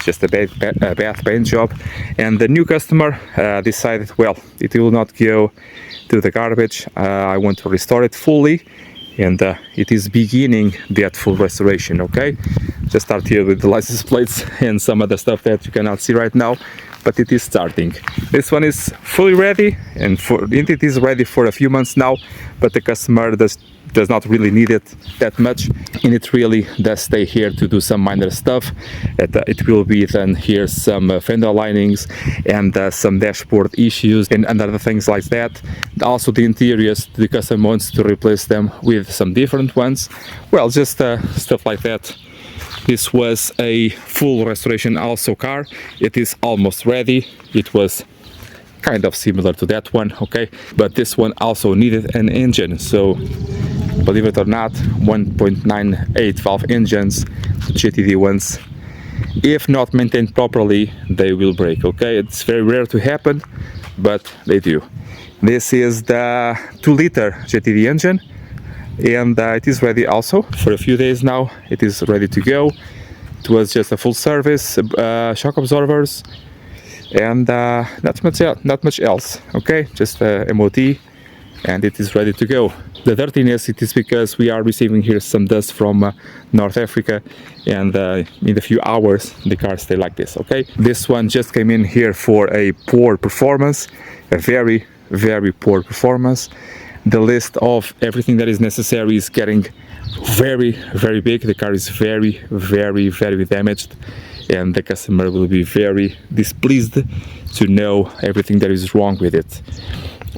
just a bad paint job, and the new customer decided, well, it will not go to the garbage. I want to restore it fully, and it is beginning that full restoration. Okay, just start here with the license plates and some other stuff that you cannot see right now, but it is starting. This one is fully ready, and it is ready for a few months now, but the customer does not really need it that much, and it really does stay here to do some minor stuff. It will be then here some fender linings and some dashboard issues and other things like that. Also the interiors, the customer wants to replace them with some different ones. Well, just stuff like that. This was a full restoration also car. It is almost ready. It was kind of similar to that one, okay, but this one also needed an engine, so believe it or not, 1.98 valve engines, GTD ones, if not maintained properly, they will break. Okay, it's very rare to happen, but they do. This is the 2-liter GTD engine, and it is ready also for a few days now. It is ready to go. It was just a full service, shock absorbers, and not much else. Okay, just MOT and it is ready to go. The dirtiness, it is because we are receiving here some dust from North Africa, and in a few hours the car stay like this. Okay, this one just came in here for a poor performance, a very poor performance. The list of everything that is necessary is getting very big. The car is very damaged, and the customer will be very displeased to know everything that is wrong with it.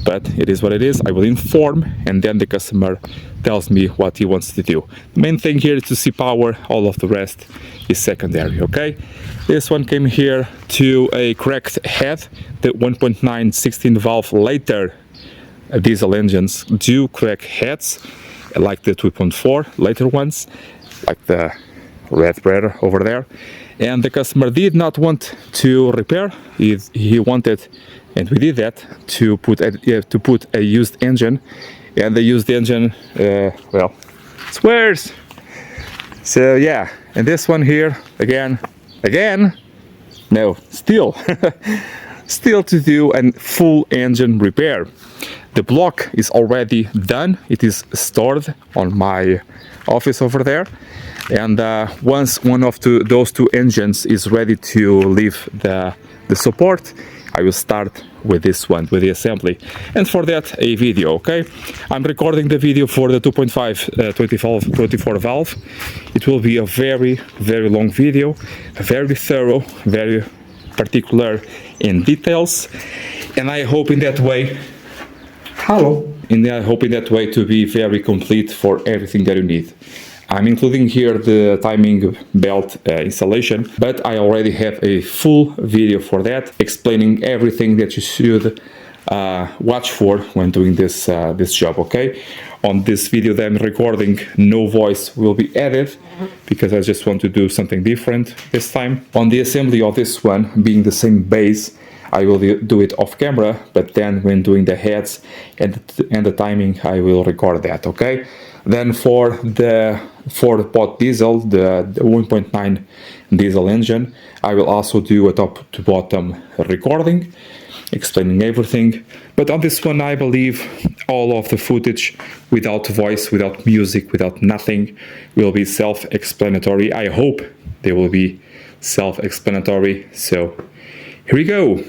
But it is what it is. I will inform, and then the customer tells me what he wants to do. The main thing here is to see power. All of the rest is secondary. Okay, this one came here to a cracked head. The 1.9 16 valve later diesel engines do crack heads, like the 2.4 later ones, like the red bar over there. And the customer did not want to repair. He wanted, and we did that, to put a used engine, and the used engine, well, swears. So yeah, and this one here again, no, still to do a full engine repair. The block is already done. It is stored on my office over there, and once one of those two engines is ready to leave the support, I will start with this one, with the assembly, and for that a video. Okay, I'm recording the video for the 2.5 24 valve. It will be a very long video, very thorough, very particular in details, and I hope in that way to be very complete for everything that you need. I'm including here the timing belt installation, but I already have a full video for that, explaining everything that you should watch for when doing this job. Okay, on this video that I'm recording, no voice will be added because I just want to do something different this time. On the assembly of this one, being the same base, I will do it off camera, but then when doing the heads and the timing, I will record that. Okay, then for the 4-pot diesel, the 1.9 diesel engine, I will also do a top to bottom recording explaining everything. But on this one, I believe all of the footage without voice, without music, without nothing will be self-explanatory. I hope they will be self-explanatory. So here we go.